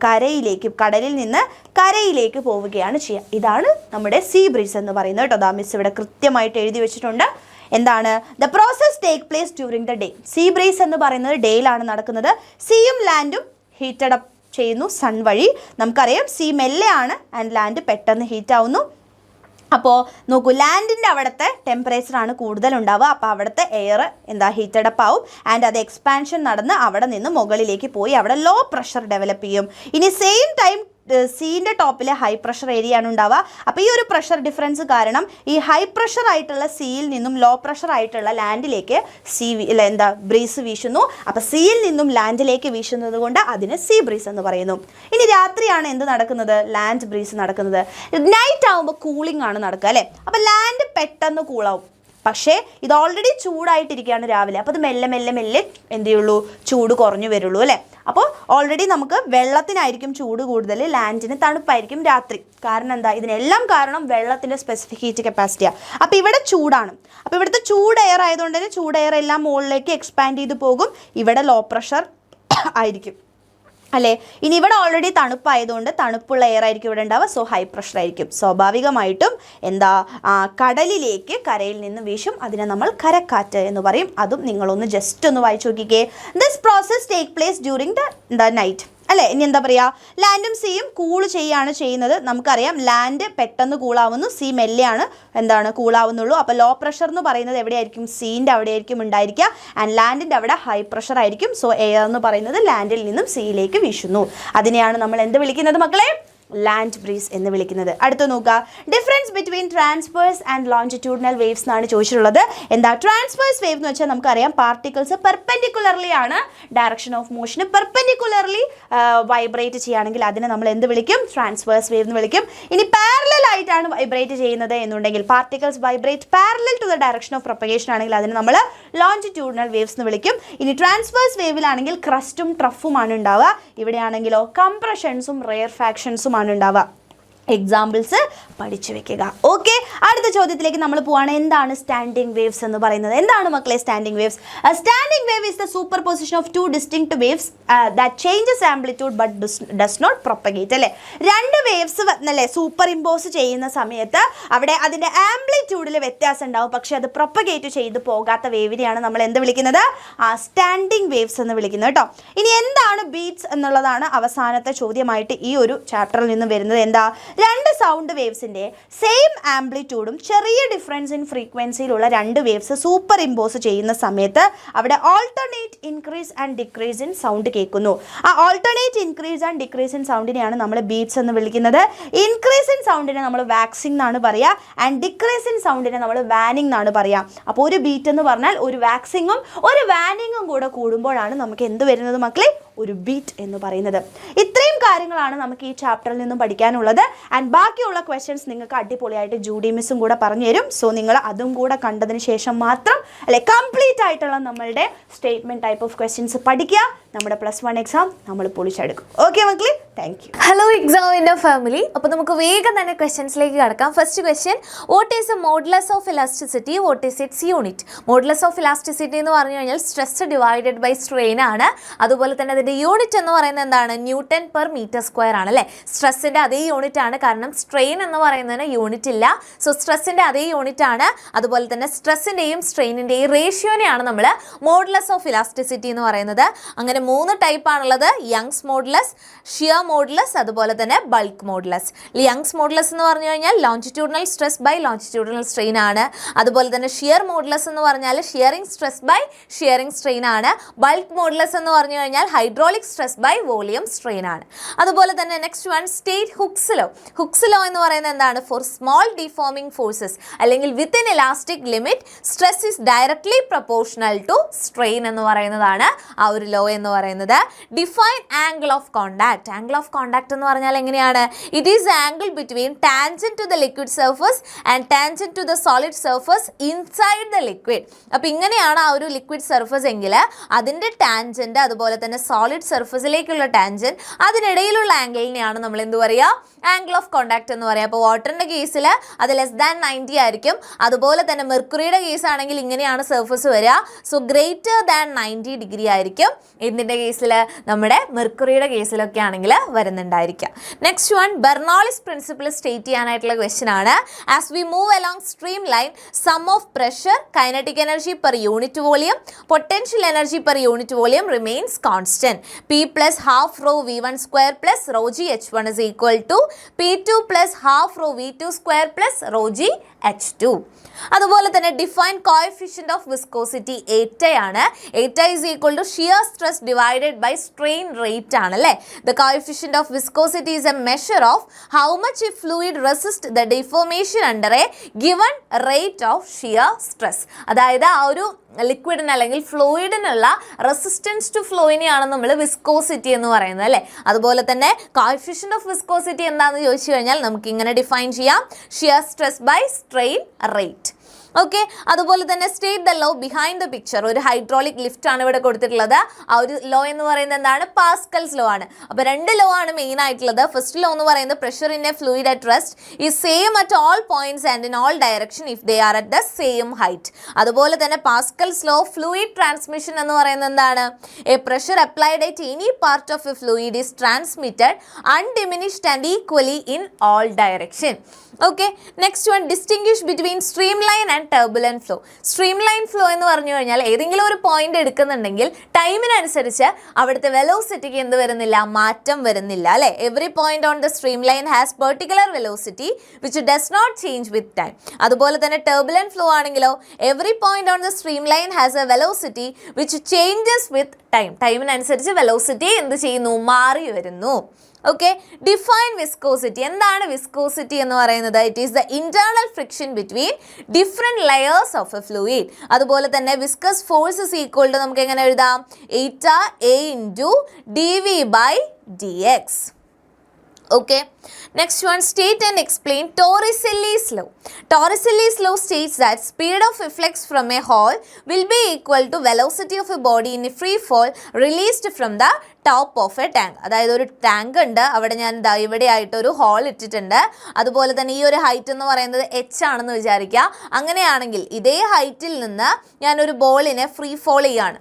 കരയിലേക്ക്, കടലിൽ നിന്ന് കരയിലേക്ക് പോവുകയാണ് ചെയ്യുക. ഇതാണ് നമ്മുടെ സീ ബ്രീസ് എന്ന് പറയുന്നത് കേട്ടോ. ദാ മിസ് ഇവിടെ കൃത്യമായിട്ട് എഴുതി വെച്ചിട്ടുണ്ട്. എന്താണ്? The process take place during the day. See breeze എന്ന് പറയുന്നത് ഡേയിലാണ് നടക്കുന്നത്. സീയും ലാൻഡും ഹീറ്റഡ് അപ്പ് ചെയ്യുന്നു സൺ വഴി. നമുക്കറിയാം സീ മെല്ലെയാണ് ആൻഡ് ലാൻഡ് പെട്ടെന്ന് ഹീറ്റ് ആവുന്നു. അപ്പോൾ നോക്കൂ, ലാൻഡിൻ്റെ അവിടുത്തെ ടെമ്പറേച്ചറാണ് കൂടുതലുണ്ടാവുക. അപ്പോൾ അവിടുത്തെ എയർ എന്താ ഹീറ്റഡ് അപ്പ് ആവും ആൻഡ് അത് എക്സ്പാൻഷൻ നടന്ന് അവിടെ നിന്ന് മുകളിലേക്ക് പോയി അവിടെ ലോ പ്രഷർ ഡെവലപ്പ് ചെയ്യും. ഇനി സെയിം ടൈം സീൻ്റെ ടോപ്പിൽ ഹൈ പ്രഷർ ഏരിയ ആണ് ഉണ്ടാവുക. അപ്പോൾ ഈ ഒരു പ്രഷർ ഡിഫറൻസ് കാരണം ഈ ഹൈ പ്രഷർ ആയിട്ടുള്ള സീയിൽ നിന്നും ലോ പ്രഷർ ആയിട്ടുള്ള ലാൻഡിലേക്ക് ബ്രീസ് വീശുന്നു. അപ്പോൾ സീയിൽ നിന്നും ലാൻഡിലേക്ക് വീശുന്നത് കൊണ്ട് അതിന് സീ ബ്രീസ് എന്ന് പറയുന്നു. ഇനി രാത്രിയാണ് എന്ത് നടക്കുന്നത്? ലാൻഡ് ബ്രീസ് നടക്കുന്നത്. നൈറ്റ് ആകുമ്പോൾ കൂളിംഗ് ആണ് നടക്കുക അല്ലേ. അപ്പോൾ ലാൻഡ് പെട്ടെന്ന് കൂളാവും. പക്ഷേ ഇത് ഓൾറെഡി ചൂടായിട്ടിരിക്കുകയാണ് രാവിലെ, അപ്പോൾ അത് മെല്ലെ മെല്ലെ മെല്ലെ എന്ത് ചെയ്യുള്ളൂ, ചൂട് കുറഞ്ഞു വരുള്ളൂ അല്ലേ. അപ്പോൾ ഓൾറെഡി നമുക്ക് വെള്ളത്തിനായിരിക്കും ചൂട് കൂടുതൽ, ലാൻഡിന് തണുപ്പായിരിക്കും രാത്രി. കാരണം എന്താ, ഇതിനെല്ലാം കാരണം വെള്ളത്തിൻ്റെ സ്പെസിഫിക് ഹീറ്റ് കപ്പാസിറ്റിയാണ്. അപ്പോൾ ഇവിടെ ചൂടാണ്, അപ്പോൾ ഇവിടുത്തെ ചൂട് എയർ ആയതുകൊണ്ട് തന്നെ ചൂട് എയർ എല്ലാം മുകളിലേക്ക് എക്സ്പാൻഡ് ചെയ്ത് പോകും, ഇവിടെ ലോ പ്രഷർ ആയിരിക്കും അല്ലേ. ഇനി ഇവിടെ ഓൾറെഡി തണുപ്പായതുകൊണ്ട് തണുപ്പുള്ള എയർ ആയിരിക്കും ഇവിടെ ഉണ്ടാവുക, സോ ഹൈ പ്രഷർ ആയിരിക്കും. സ്വാഭാവികമായിട്ടും എന്താ, കടലിലേക്ക് കരയിൽ നിന്ന് വീശും, അതിനെ നമ്മൾ കരക്കാറ്റ് എന്ന് പറയും. അതും നിങ്ങളൊന്ന് ജസ്റ്റ് ഒന്ന് വായിച്ചു നോക്കിക്കേ. This process take place during the night അല്ലേ. ഇനി എന്താ പറയുക, ലാൻഡും സീയും കൂൾ ചെയ്യുകയാണ് ചെയ്യുന്നത്. നമുക്കറിയാം ലാൻഡ് പെട്ടെന്ന് കൂളാവുന്നു, സീ മെല്ലെയാണ് എന്താണ് കൂളാവുന്നുള്ളൂ. അപ്പോൾ ലോ പ്രഷർ എന്ന് പറയുന്നത് എവിടെയായിരിക്കും, സീൻ്റെ അവിടെയായിരിക്കും ഉണ്ടായിരിക്കുക, ആൻഡ് ലാൻഡിൻ്റെ അവിടെ ഹൈ പ്രഷർ ആയിരിക്കും. സോ എയർ എന്ന് പറയുന്നത് ലാൻഡിൽ നിന്നും സീയിലേക്ക് വീശുന്നു. അതിനെയാണ് നമ്മൾ എന്ത് വിളിക്കുന്നത് മക്കളെ, ലാൻഡ് ബ്രീസ് എന്ന് വിളിക്കുന്നത്. അടുത്ത് നോക്കുക, difference between transverse and longitudinal waves എന്നാണ് ചോദിച്ചിട്ടുള്ളത്. എന്താ ട്രാൻസ്വേഴ്സ് വേവ് എന്ന് വെച്ചാൽ നമുക്കറിയാം പാർട്ടിക്കിൾസ് പെർപെൻഡിക്കുലർലി ആണ് ഡയറക്ഷൻ ഓഫ് മോഷന് പെർപെൻഡിക്കുലർലി വൈബ്രേറ്റ് ചെയ്യുകയാണെങ്കിൽ അതിനെ നമ്മൾ എന്ത് വിളിക്കും, ട്രാൻസ്വേഴ്സ് വേവ് എന്ന് വിളിക്കും. ഇനി പാരലൽ ആയിട്ടാണ് വൈബ്രേറ്റ് ചെയ്യുന്നത് എന്നുണ്ടെങ്കിൽ, particles vibrate parallel to the direction of propagation ആണെങ്കിൽ അതിനെ നമ്മൾ ലോഞ്ചിറ്റ്യൂഡിനൽ വേവ്സ് എന്ന് വിളിക്കും. ഇനി ട്രാൻസ്വേഴ്സ് വേവിലാണെങ്കിൽ ക്രസ്റ്റും ട്രഫുമാണ് ഉണ്ടാവുക, ഇവിടെയാണെങ്കിലോ കംപ്രഷൻസും റെയർ ഫാക്ഷൻസും ആണ് ഉണ്ടാവുക. എക്സാമ്പിൾസ് പഠിച്ചു വെക്കുക. ഓക്കെ, അടുത്ത ചോദ്യത്തിലേക്ക് നമ്മൾ പോവാണ്. എന്താണ് സ്റ്റാൻഡിംഗ് വേവ്സ് എന്ന് പറയുന്നത്? എന്താണ് മക്കളെ standing waves? Standing wave is the superposition of two distinct waves that changes amplitude but does not propagate അല്ലേ. രണ്ട് വേവ്സ് അല്ലേ സൂപ്പർ ഇമ്പോസ് ചെയ്യുന്ന സമയത്ത് അവിടെ അതിൻ്റെ ആംപ്ലിറ്റ്യൂഡിൽ വ്യത്യാസം ഉണ്ടാവും, പക്ഷെ അത് പ്രൊപ്പഗേറ്റ് ചെയ്ത് പോകാത്ത വേവിനെയാണ് നമ്മൾ എന്ത് വിളിക്കുന്നത്, സ്റ്റാൻഡിംഗ് വേവ്സ് എന്ന് വിളിക്കുന്നത് കേട്ടോ. ഇനി എന്താണ് ബീറ്റ്സ് എന്നുള്ളതാണ് അവസാനത്തെ ചോദ്യമായിട്ട് ഈ ഒരു ചാപ്റ്ററിൽ നിന്ന് വരുന്നത്. എന്താ, രണ്ട് സൗണ്ട് വേവ്സിൻ്റെ സെയിം ആംപ്ലിറ്റ്യൂഡും ചെറിയ ഡിഫറൻസ് ഇൻ ഫ്രീക്വൻസിയിലുള്ള രണ്ട് വേവ്സ് സൂപ്പർ ഇമ്പോസ് ചെയ്യുന്ന സമയത്ത് അവിടെ alternate increase and decrease in sound കേൾക്കുന്നു. ആ alternate increase and decrease in സൗണ്ടിനെയാണ് നമ്മൾ ബീറ്റ്സ് എന്ന് വിളിക്കുന്നത്. ഇൻക്രീസ് ഇൻ സൗണ്ടിനെ നമ്മൾ വാക്സിംഗ് എന്നാണ് പറയുക, ആൻഡ് ഡിക്രീസ് ഇൻ സൗണ്ടിനെ നമ്മൾ വാനിങ് എന്നാണ് പറയുക. അപ്പോൾ ഒരു ബീറ്റ് എന്ന് പറഞ്ഞാൽ ഒരു വാക്സിങ്ങും ഒരു വാനിങ്ങും കൂടെ കൂടുമ്പോഴാണ് നമുക്ക് എന്ത് വരുന്നത് മക്കളെ, ഒരു ബീറ്റ് എന്ന് പറയുന്നത്. ഇത്രയും കാര്യങ്ങളാണ് നമുക്ക് ഈ ചാപ്റ്ററിൽ നിന്നും പഠിക്കാനുള്ളത്. ആൻഡ് ബാക്കിയുള്ള ക്വസ്റ്റ്യൻസ് നിങ്ങൾക്ക് അടിപൊളിയായിട്ട് ജൂഡി മിസ്സും കൂടെ പറഞ്ഞു തരും. സോ നിങ്ങൾ അതും കൂടെ കണ്ടതിന് ശേഷം മാത്രം അല്ലെ കംപ്ലീറ്റ് ആയിട്ടുള്ള നമ്മളുടെ സ്റ്റേറ്റ്മെൻറ്റ് ടൈപ്പ് ഓഫ് ക്വസ്റ്റ്യൻസ് പഠിക്കുക. നമ്മുടെ +1 എക്സാം നമ്മൾ പൊളിച്ചെടുക്കും. ഓക്കെ മക്കളെ, താങ്ക് യു. ഹലോ എക്സാമിൻ്റെ ഫാമിലി, അപ്പോൾ നമുക്ക് വേഗം തന്നെ ക്വസ്റ്റ്യൻസിലേക്ക് കടക്കാം. First question, what is A modulus of elasticity, what is it's unit? Modulus of elasticity എന്ന് പറഞ്ഞു കഴിഞ്ഞാൽ സ്ട്രെസ് ഡിവൈഡഡ് ബൈ സ്ട്രെയിൻ ആണ്. അതുപോലെ തന്നെ അതിൻ്റെ യൂണിറ്റ് എന്ന് പറയുന്നത് എന്താണ്, ന്യൂട്ടൺ പെർ മീറ്റർ സ്ക്വയർ ആണ് അല്ലേ. സ്ട്രെസ്സിൻ്റെ അതേ യൂണിറ്റ് ആണ്, കാരണം സ്ട്രെയിൻ എന്ന് പറയുന്നതിന് യൂണിറ്റ് ഇല്ല. സോ സ്ട്രെസ്സിൻ്റെ അതേ യൂണിറ്റ് ആണ്. അതുപോലെ തന്നെ സ്ട്രെസ്സിൻ്റെയും സ്ട്രെയിനിൻ്റെയും റേഷ്യോനെയാണ് നമ്മൾ മോഡുലസ് ഓഫ് ഇലാസ്റ്റിസിറ്റി എന്ന് പറയുന്നത്. അങ്ങനെ 3 ടൈപ്പാണുള്ളത്, യങ്സ് മോഡുലസ്, ഷിയർ മോഡുലസ്, അതുപോലെ തന്നെ ബൾക്ക് മോഡുലസ്. യങ്സ് മോഡുലസ് എന്ന് പറഞ്ഞു കഴിഞ്ഞാൽ longitudinal stress by longitudinal strain ആണ്. അതുപോലെ തന്നെ ഷിയർ മോഡുലസ് എന്ന് പറഞ്ഞാൽ shearing stress by shearing strain ആണ്. ബൾക്ക് മോഡുലസ് എന്ന് പറഞ്ഞു കഴിഞ്ഞാൽ hydraulic stress by volume strain ആണ്. അതുപോലെ തന്നെ next one, state Hooke's law. Hooke's law എന്ന് പറയുന്നത് എന്താണ്, ഫോർ സ്മോൾ ഡിഫോമിംഗ് ഫോഴ്സസ് അല്ലെങ്കിൽ within elastic limit stress is directly proportional to strain എന്ന് പറയുന്നതാണ് ആ ഒരു ലോ എന്ന് പറയുന്നത്. Define angle of contact. Angle of contact എന്ന് പറഞ്ഞാൽ എങ്ങനെയാണ്, it is angle between tangent to the liquid surface and tangent to the solid surface inside the liquid. അപ്പോൾ ഇങ്ങനെയാണ് ആ ഒരു ലിക്വിഡ് സർഫസ് എങ്കിൽ അതിൻ്റെ ടാൻജന്റ് അതുപോലെ തന്നെ സോളിഡ് സർഫസിലേക്കുള്ള ടാൻജന്റ് അതിനിടയിലുള്ള ആംഗിളിനെയാണ് നമ്മൾ എന്ത് പറയുക, ആംഗിൾ ഓഫ് കോണ്ടാക്ട് എന്ന് പറയുക. അപ്പോൾ വാട്ടറിൻ്റെ കേസിൽ അത് <90 ആയിരിക്കും. അതുപോലെ തന്നെ മെർക്കുറിയുടെ കേസ് ആണെങ്കിൽ ഇങ്ങനെയാണ് സർഫസ് വരിക. സോ >90 ഡിഗ്രി ആയിരിക്കും ഇതിൻ്റെ കേസിൽ, നമ്മുടെ മെർക്കുറിയുടെ കേസിലൊക്കെ ആണെങ്കിൽ വരുന്നുണ്ടായിരിക്കുക. Next one, Bernoulli's principle state ചെയ്യാനായിട്ടുള്ള ക്വസ്റ്റ്യൻ ആണ്. As we move along streamline sum of pressure, kinetic energy per unit volume, potential energy per unit volume remains constant. P plus half rho V1 square plus rho G H1 is equal to P2 plus half rho V2 square plus rho G H2. അതുപോലെ തന്നെ define coefficient of viscosity eta ആണ്. eta is equal to shear stress divided by strain rate ആണ് അല്ലേ. The coefficient of viscosity is a measure of how much a fluid resist the deformation under a given rate of shear stress. അതായത് ആ ഒരു ലിക്വിഡിന് അല്ലെങ്കിൽ ഫ്ലൂയിഡിനുള്ള റെസിസ്റ്റൻസ് ടു ഫ്ലോയിനെയാണ് നമ്മൾ വിസ്കോസിറ്റി എന്ന് പറയുന്നത് അല്ലേ. അതുപോലെ തന്നെ കോഎഫിഷ്യന്റ് ഓഫ് വിസ്കോസിറ്റി എന്താണെന്ന് ചോദിച്ചു കഴിഞ്ഞാൽ നമുക്ക് ഇങ്ങനെ ഡിഫൈൻ ചെയ്യാം, shear stress by strain rate. Okay, അതുപോലെ തന്നെ state the law behind the picture. ഒരു ഹൈഡ്രോളിക് ലിഫ്റ്റ് ആണ് ഇവിടെ കൊടുത്തിട്ടുള്ളത്. ആ ഒരു ലോ എന്ന് പറയുന്നത് എന്താണ്? പാസ്കൽസ് ലോ ആണ്. അപ്പോൾ 2 ലോ ആണ് മെയിൻ ആയിട്ടുള്ളത്. ഫസ്റ്റ് ലോ എന്ന് പറയുന്നത് pressure in A fluid at rest is same at all points and in all direction if they are at the same height. അതുപോലെ തന്നെ Pascal's law of fluid transmission എന്ന് പറയുന്നത് എന്താണ്? A pressure applied at any part of a fluid is transmitted undiminished and equally in all direction. Okay, next one, distinguish between stream line and turbulent flow. Stream line flow എന്ന് പറഞ്ഞു കഴിഞ്ഞാൽ ഏതെങ്കിലും ഒരു പോയിന്റ് എടുക്കുന്നുണ്ടെങ്കിൽ ടൈമിനനുസരിച്ച് അവിടുത്തെ വെലോസിറ്റിക്ക് എന്ത് വരുന്നില്ല? മാറ്റം വരുന്നില്ല അല്ലേ? Every point on the streamline has particular velocity which does not change with time. അതുപോലെ തന്നെ ടർബുലന്റ് ഫ്ലോ ആണെങ്കിലോ every point on the streamline has a velocity which changes with time. ടൈമിനനുസരിച്ച് വെലോസിറ്റി എന്ത് ചെയ്യുന്നു? മാറി വരുന്നു. Okay, define viscosity. എന്താണ് വിസ്കോസിറ്റി എന്ന് പറയുന്നത്? It is the internal friction between different layers of a fluid. അതുപോലെ തന്നെ viscous force is equal to നമുക്ക് എങ്ങനെ എഴുതാം? Eta A into d v by d x. Okay, next one, state and explain Torricelli's law. Torricelli's law states that speed of efflux from a hole will be equal to velocity of a body in a free fall released from the top of A tank. അതായത് ഒരു ടാങ്ക് ഉണ്ട്, അവിടെ ഞാൻ ഇവിടെ ആയിട്ട് ഒരു ഹോൾ ഇട്ടിട്ടുണ്ട്. അതുപോലെ തന്നെ ഈ ഒരു ഹൈറ്റ് എന്ന് പറയുന്നത് h ആണെന്ന് വിചാരിക്കുക. അങ്ങനെയാണെങ്കിൽ ഇതേ ഹൈറ്റിൽ നിന്ന് ഞാനൊരു ബോളിനെ ഫ്രീ ഫോൾ ചെയ്യാണ്,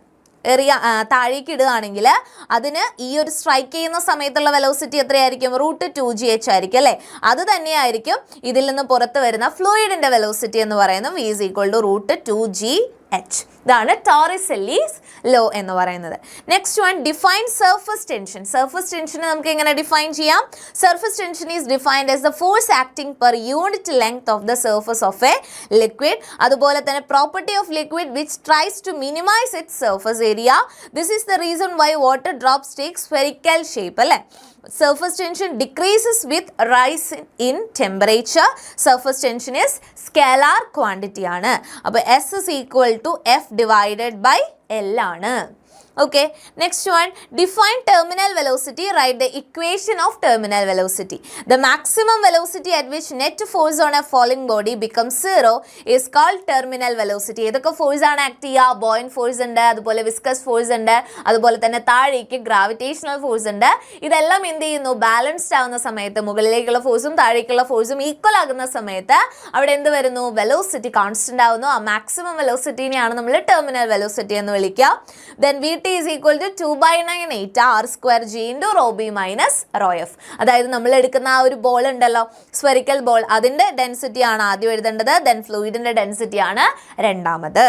താഴേക്ക് ഇടുകയാണെങ്കിൽ അതിന് ഈ ഒരു സ്ട്രൈക്ക് ചെയ്യുന്ന സമയത്തുള്ള വെലോസിറ്റി എത്രയായിരിക്കും? √2gh ആയിരിക്കും അല്ലേ? അത് തന്നെയായിരിക്കും ഇതിൽ നിന്ന് പുറത്ത് വരുന്ന ഫ്ലൂയിഡിൻ്റെ വെലോസിറ്റി എന്ന് പറയുന്നത് v is equal to √2gh. ഇതാണ് ടോറിസെല്ലീസ് ലോ എന്ന് പറയുന്നത്. Next one, define surface tension. Surface ടെൻഷനെ നമുക്ക് എങ്ങനെ ഡിഫൈൻ ചെയ്യാം? Surface tension is defined as the force acting per unit length of the surface of a liquid. അതുപോലെ തന്നെ property of liquid which tries to minimize its surface area. This is the reason why water drops take spherical shape അല്ലേ? Surface tension decreases with rise in temperature. Surface tension is scalar quantity ആണ്. അപ്പോൾ S is equal to F divided by L ആണ്. Okay, next one, define terminal velocity. Write the equation of terminal velocity. The maximum velocity at which net force on a falling body becomes 0 is called terminal velocity. ഏതൊക്കെ ഫോഴ്സ് ആണ് ആക്ട് ചെയ്യുക? ബോയിൻ ഫോഴ്സ് ഉണ്ട്, അതുപോലെ വിസ്കസ് ഫോഴ്സ് ഉണ്ട്, അതുപോലെ തന്നെ താഴേക്ക് ഗ്രാവിറ്റേഷണൽ ഫോഴ്സ് ഉണ്ട്. ഇതെല്ലാം എന്ത് ചെയ്യുന്നു? ബാലൻസ്ഡ് ആവുന്ന സമയത്ത്, മുകളിലേക്കുള്ള ഫോഴ്സും താഴേക്കുള്ള ഫോഴ്സും ഈക്വൽ ആകുന്ന സമയത്ത് അവിടെ എന്ത് വരുന്നു? വെലോസിറ്റി കോൺസ്റ്റന്റ് ആവുന്നു. ആ മാക്സിമം വെലോസിറ്റിനെയാണ് നമ്മൾ ടെർമിനൽ വെലോസിറ്റി എന്ന് വിളിക്കുക. Then VT is equal to 2/9 eta r square g into rho b minus rho f. അതായത് നമ്മൾ എടുക്കുന്ന ആ ഒരു ബോൾ ഉണ്ടല്ലോ, സ്ഫെറിക്കൽ ബോൾ, അതിൻ്റെ ഡെൻസിറ്റി ആണ് ആദ്യം എഴുതേണ്ടത്. ദെൻ ഫ്ലൂയിഡിൻ്റെ ഡെൻസിറ്റി ആണ് രണ്ടാമത്.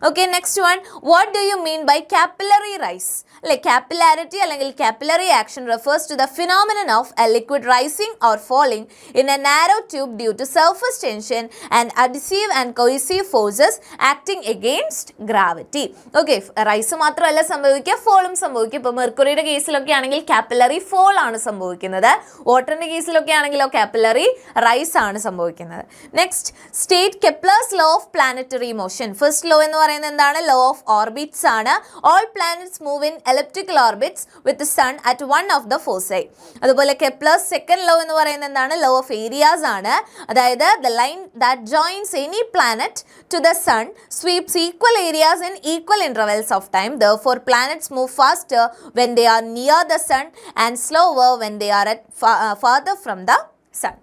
Okay, next one, what do you mean by capillary rise? Like capillarity അല്ലെങ്കിൽ capillary action refers to the phenomenon of a liquid rising or falling in a narrow tube due to surface tension and adhesive and cohesive forces acting against gravity. Okay, rise മാത്രമല്ല സംഭവിക്കുക, ഫോളും സംഭവിക്കും. ഇപ്പോൾ മെർക്കുറിയുടെ കേസിലൊക്കെ ആണെങ്കിൽ കാപ്പിലറി ഫോൾ ആണ് സംഭവിക്കുന്നത്. വാട്ടറിൻ്റെ കേസിലൊക്കെ ആണെങ്കിലോ കാപ്പിലറി റൈസ് ആണ് സംഭവിക്കുന്നത്. Next, state Kepler's law of planetary motion. First law എന്ന് പറയുന്നത് എന്താണ്? ലോ ഓഫ് ഓർബിറ്റ്സ് ആണ്. All planets move in elliptical orbits with sun at one of the foci. അതുപോലെ കെപ്ലേഴ്സ് സെക്കൻഡ് ലോ എന്ന് പറയുന്നത് എന്താണ്? ലോ ഓഫ് ഏരിയാസ് ആണ്. അതായത് the line that joins any planet to the sun sweeps equal areas in equal intervals of time. Therefore planets move faster when they are near the sun and slower when they are farther from the sun.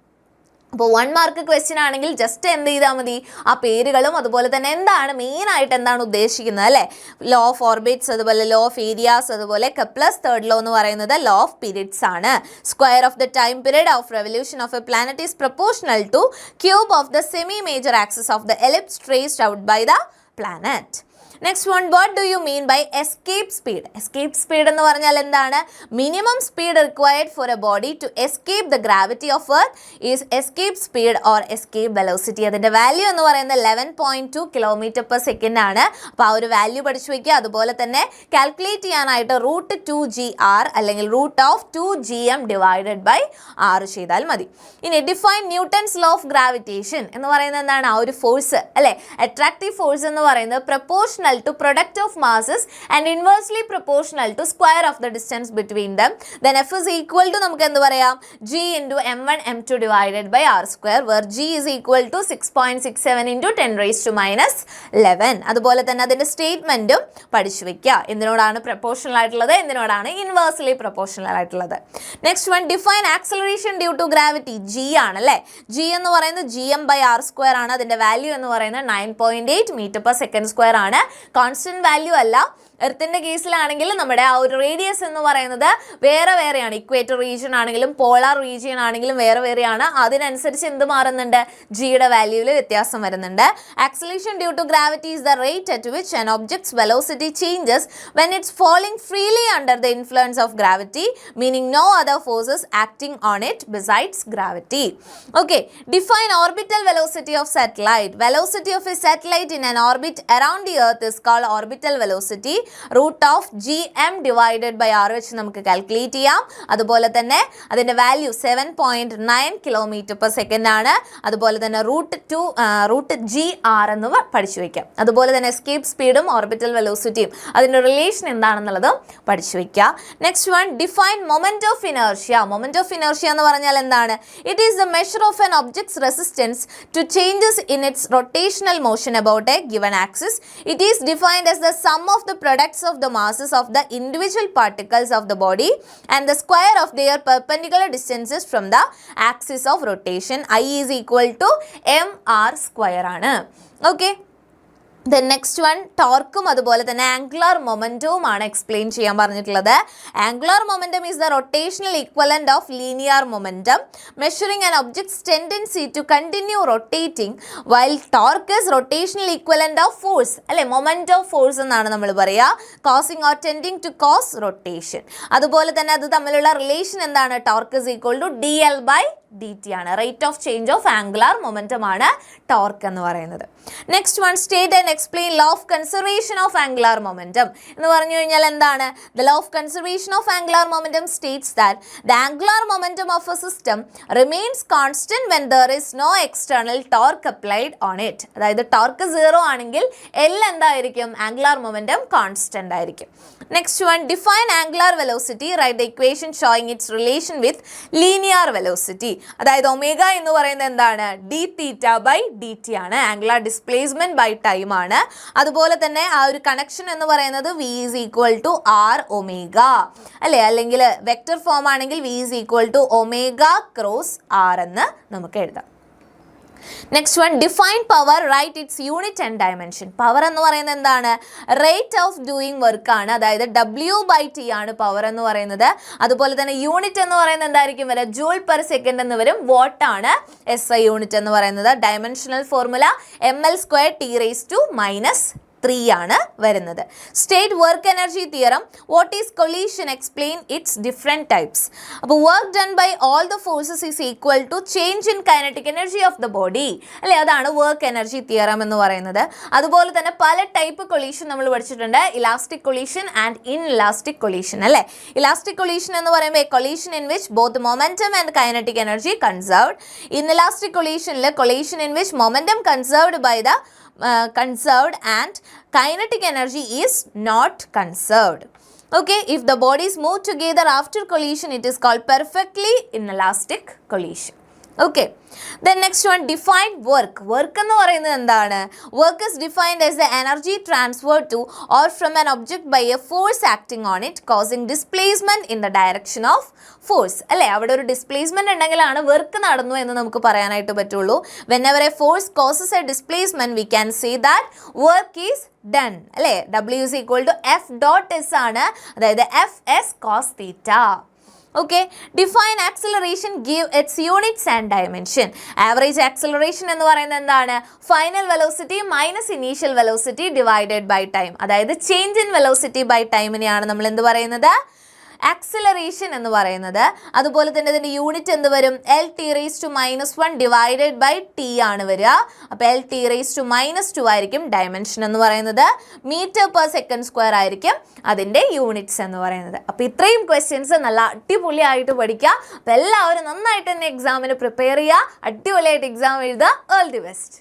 അപ്പോൾ 1 മാർക്ക് ക്വസ്റ്റ്യൻ ആണെങ്കിൽ ജസ്റ്റ് എന്ത് ചെയ്താൽ മതി? ആ പേരുകളും അതുപോലെ തന്നെ എന്താണ് മെയിനായിട്ട് എന്താണ് ഉദ്ദേശിക്കുന്നത് അല്ലേ? ലോ ഓഫ് ഓർബിറ്റ്സ്, അതുപോലെ ലോ ഓഫ് ഏരിയാസ്, അതുപോലെ കെപ്ലേഴ്സ് തേർഡ് ലോ എന്ന് പറയുന്നത് ലോ ഓഫ് പീരിയഡ്സ് ആണ്. Square of the time period of revolution of a planet is proportional to cube of the semi major axis of the ellipse traced out by the planet. Next one, what do you mean by escape speed? Escape speed എന്ന് പറഞ്ഞാൽ എന്താണ്? Minimum speed required for a body to escape the gravity of earth is escape speed or escape velocity. അതിൻ്റെ വാല്യൂ എന്ന് പറയുന്നത് 11.2 km/s ആണ്. അപ്പോൾ ആ ഒരു വാല്യൂ പഠിച്ചു വയ്ക്കുക. അതുപോലെ തന്നെ കാൽക്കുലേറ്റ് ചെയ്യാനായിട്ട് √2gr അല്ലെങ്കിൽ √2gm ഡിവൈഡഡ് ബൈ r ചെയ്താൽ മതി. ഇനി define Newton's law of gravitation എന്ന് പറയുന്നത് എന്താണ്? ആ ഒരു ഫോഴ്സ് അല്ലേ, അട്രാക്റ്റീവ് ഫോഴ്സ് എന്ന് പറയുന്നത് proportional proportional to product of masses and inversely proportional to square of the distance between them, then F is equal to നമുക്ക് എന്ത് പറയാം G into M1 M2 divided by R square, where G is equal to 6.67 into 10 raised to minus 11. അതുപോലെ തന്നെ അതിൻ്റെ സ്റ്റേറ്റ്മെൻറ്റും പഠിച്ചു വയ്ക്കുക. എന്തിനോടാണ് പ്രൊപ്പോർഷണൽ ആയിട്ടുള്ളത്, എന്തിനോടാണ് ഇൻവേഴ്സ്ലി പ്രൊപ്പോർഷണൽ ആയിട്ടുള്ളത്. Next one, define acceleration due to gravity. G ആണല്ലേ, G എന്ന് പറയുന്നത് GM by R square ആണ്. അതിൻ്റെ വാല്യൂ എന്ന് പറയുന്നത് 9.8 മീറ്റർ പെർ സെക്കൻഡ് സ്ക്വയർ ആണ്. കോൺസ്റ്റന്റ് വാല്യൂ അല്ല. എർത്തിൻ്റെ കേസിലാണെങ്കിൽ നമ്മുടെ ആ ഒരു റേഡിയസ് എന്ന് പറയുന്നത് വേറെ വേറെയാണ്. ഇക്വേറ്റർ റീജിയൻ ആണെങ്കിലും പോളാർ റീജിയൻ ആണെങ്കിലും വേറെ വേറെയാണ്. അതിനനുസരിച്ച് എന്ത് മാറുന്നുണ്ട്, ജിയുടെ വാല്യൂവിൽ വ്യത്യാസം വരുന്നുണ്ട്. Acceleration due to gravity is the rate at which an object's velocity changes when it's falling freely under the influence of gravity, meaning no other forces acting on it besides gravity. Okay, define orbital velocity of satellite. Velocity of a satellite in an orbit around the earth is called orbital velocity. Root of GM divided by R വെച്ച് നമുക്ക് കാൽക്കുലേറ്റ് ചെയ്യാം. അതുപോലെ തന്നെ അതിൻ്റെ വാല്യൂ 7.9 കിലോമീറ്റർ പെർ സെക്കൻഡ് ആണ്. അതുപോലെ തന്നെ റൂട്ട് GR എന്ന് പഠിച്ചു വയ്ക്കാം. അതുപോലെ തന്നെ എസ്കേപ്പ് സ്പീഡും ഓർബിറ്റൽ വെലോസിറ്റിയും അതിൻ്റെ റിലേഷൻ എന്താണെന്നുള്ളതും പഠിച്ചു വയ്ക്കുക. Next one, define moment of inertia. Moment of inertia എന്ന് പറഞ്ഞാൽ എന്താണ്? It is the measure of an object's resistance to changes in its rotational motion about a given axis. It is defined as the sum of the products of the masses of the individual particles of the body and the square of their perpendicular distances from the axis of rotation. I is equal to mr square ആണ്. Okay. ദെൻ നെക്സ്റ്റ് വൺ, ടോർക്കും അതുപോലെ തന്നെ ആംഗുലാർ മൊമെൻറ്റവും ആണ് എക്സ്പ്ലെയിൻ ചെയ്യാൻ പറഞ്ഞിട്ടുള്ളത്. Angular momentum is the rotational equivalent of linear momentum measuring an object's tendency to continue rotating, while torque is rotational equivalent of force അല്ലെ, മൊമെൻറ്റ് ഓഫ് ഫോഴ്സ് എന്നാണ് നമ്മൾ പറയുക. Causing or tending to cause rotation. അതുപോലെ തന്നെ അത് തമ്മിലുള്ള റിലേഷൻ എന്താണ്? Torque is equal to DL by dt ആണ്. Rate of change of angular momentum ആണ് ടോർക്ക് എന്ന് പറയുന്നത്. Next one, state and explain law of conservation of angular momentum എന്ന് പറഞ്ഞു കഴിഞ്ഞാൽ എന്താണ്? The law of conservation of angular momentum states that the angular momentum of a system remains constant when there is no external torque applied on it. അതായത് ടോർക്ക് 0 ആണെങ്കിൽ L എന്തായിരിക്കും? ആംഗുലാർ മൊമെൻറ്റം കോൺസ്റ്റന്റ് ആയിരിക്കും. Next one, define angular velocity. Write the equation showing its relation with linear velocity. അതായത് ഒമേഗ എന്ന് പറയുന്നത് എന്താണ്? d(θ/dt) ആണ്. ആംഗുലാർ ഡിസ്പ്ലേസ്മെന്റ് ബൈ ടൈം ആണ്. അതുപോലെ തന്നെ ആ ഒരു കണക്ഷൻ എന്ന് പറയുന്നത് V is equal to R omega അല്ലേ, അല്ലെങ്കിൽ വെക്റ്റർ ഫോം ആണെങ്കിൽ V is equal to omega cross R എന്ന് നമുക്ക് എഴുതാം. Next one, define power. Write its unit and dimension. Power എന്ന് പറയുന്നത് എന്താണ്? റേറ്റ് ഓഫ് ഡൂയിങ് വർക്ക് ആണ്. അതായത് W/T ആണ് പവർ എന്ന് പറയുന്നത്. അതുപോലെ തന്നെ യൂണിറ്റ് എന്ന് പറയുന്നത് എന്തായിരിക്കും വരിക? ജൂൾ പെർ സെക്കൻഡ് എന്ന് വരും. വാട്ട് ആണ് SI യൂണിറ്റ് എന്ന് പറയുന്നത്. ഡയമെൻഷണൽ ഫോർമുല mL²T⁻³ ആണ് വരുന്നത്. State work energy theorem. What is collision? Explain its different types. അപ്പോൾ work done by all the forces is equal to change in kinetic energy of the body അല്ലേ, അതാണ് വർക്ക് എനർജി തിയറം എന്ന് പറയുന്നത്. അതുപോലെ തന്നെ പല ടൈപ്പ് കൊളീഷൻ നമ്മൾ പഠിച്ചിട്ടുണ്ട്. Elastic collision and inelastic collision അല്ലേ. ഇലാസ്റ്റിക് കൊളീഷൻ എന്ന് പറയുമ്പോൾ collision in which both momentum and kinetic energy conserved. Inelastic കൊളീഷനിൽ collision in which momentum conserved by the conserved and kinetic energy is not conserved. Okay, if the bodies move together after collision, it is called perfectly inelastic collision. Okay, then next one, define work. Work എന്ന് പറയുന്നത് എന്താണ്? Work is defined as the energy transferred to or from an object by a force acting on it, causing displacement in the direction of force അല്ലേ. അവിടെ ഒരു ഡിസ്പ്ലേസ്മെന്റ് ഉണ്ടെങ്കിലാണ് വർക്ക് നടന്നു എന്ന് നമുക്ക് പറയാനായിട്ട് പറ്റുള്ളൂ. whenever a force causes a displacement, we can say that work is done അല്ലേ. W is equal to F.S ആണ്, അതായത് FS cos theta. Okay, define acceleration, give its units and dimension. Average acceleration എന്ന് പറയുന്നത് എന്താണ്? Final velocity minus initial velocity divided by time. അതായത് change in velocity by time നെയാണ് നമ്മൾ എന്ത് പറയുന്നത്? ആക്സിലറേഷൻ എന്ന് പറയുന്നത്. അതുപോലെ തന്നെ ഇതിൻ്റെ യൂണിറ്റ് എന്ത് വരും? L(T⁻⁻1) ഡിവൈഡഡ് ബൈ T ആണ് വരിക. അപ്പോൾ L(T⁻²) ആയിരിക്കും ഡയമെൻഷൻ എന്ന് പറയുന്നത്. മീറ്റർ പെർ സെക്കൻഡ് സ്ക്വയർ ആയിരിക്കും അതിൻ്റെ യൂണിറ്റ്സ് എന്ന് പറയുന്നത്. അപ്പോൾ ഇത്രയും ക്വസ്റ്റ്യൻസ് നല്ല അടിപൊളിയായിട്ട് പഠിക്കുക. അപ്പോൾ എല്ലാവരും നന്നായിട്ട് തന്നെ എക്സാമിന് പ്രിപ്പയർ ചെയ്യുക. അടിപൊളിയായിട്ട് എക്സാം എഴുതുക. All the best.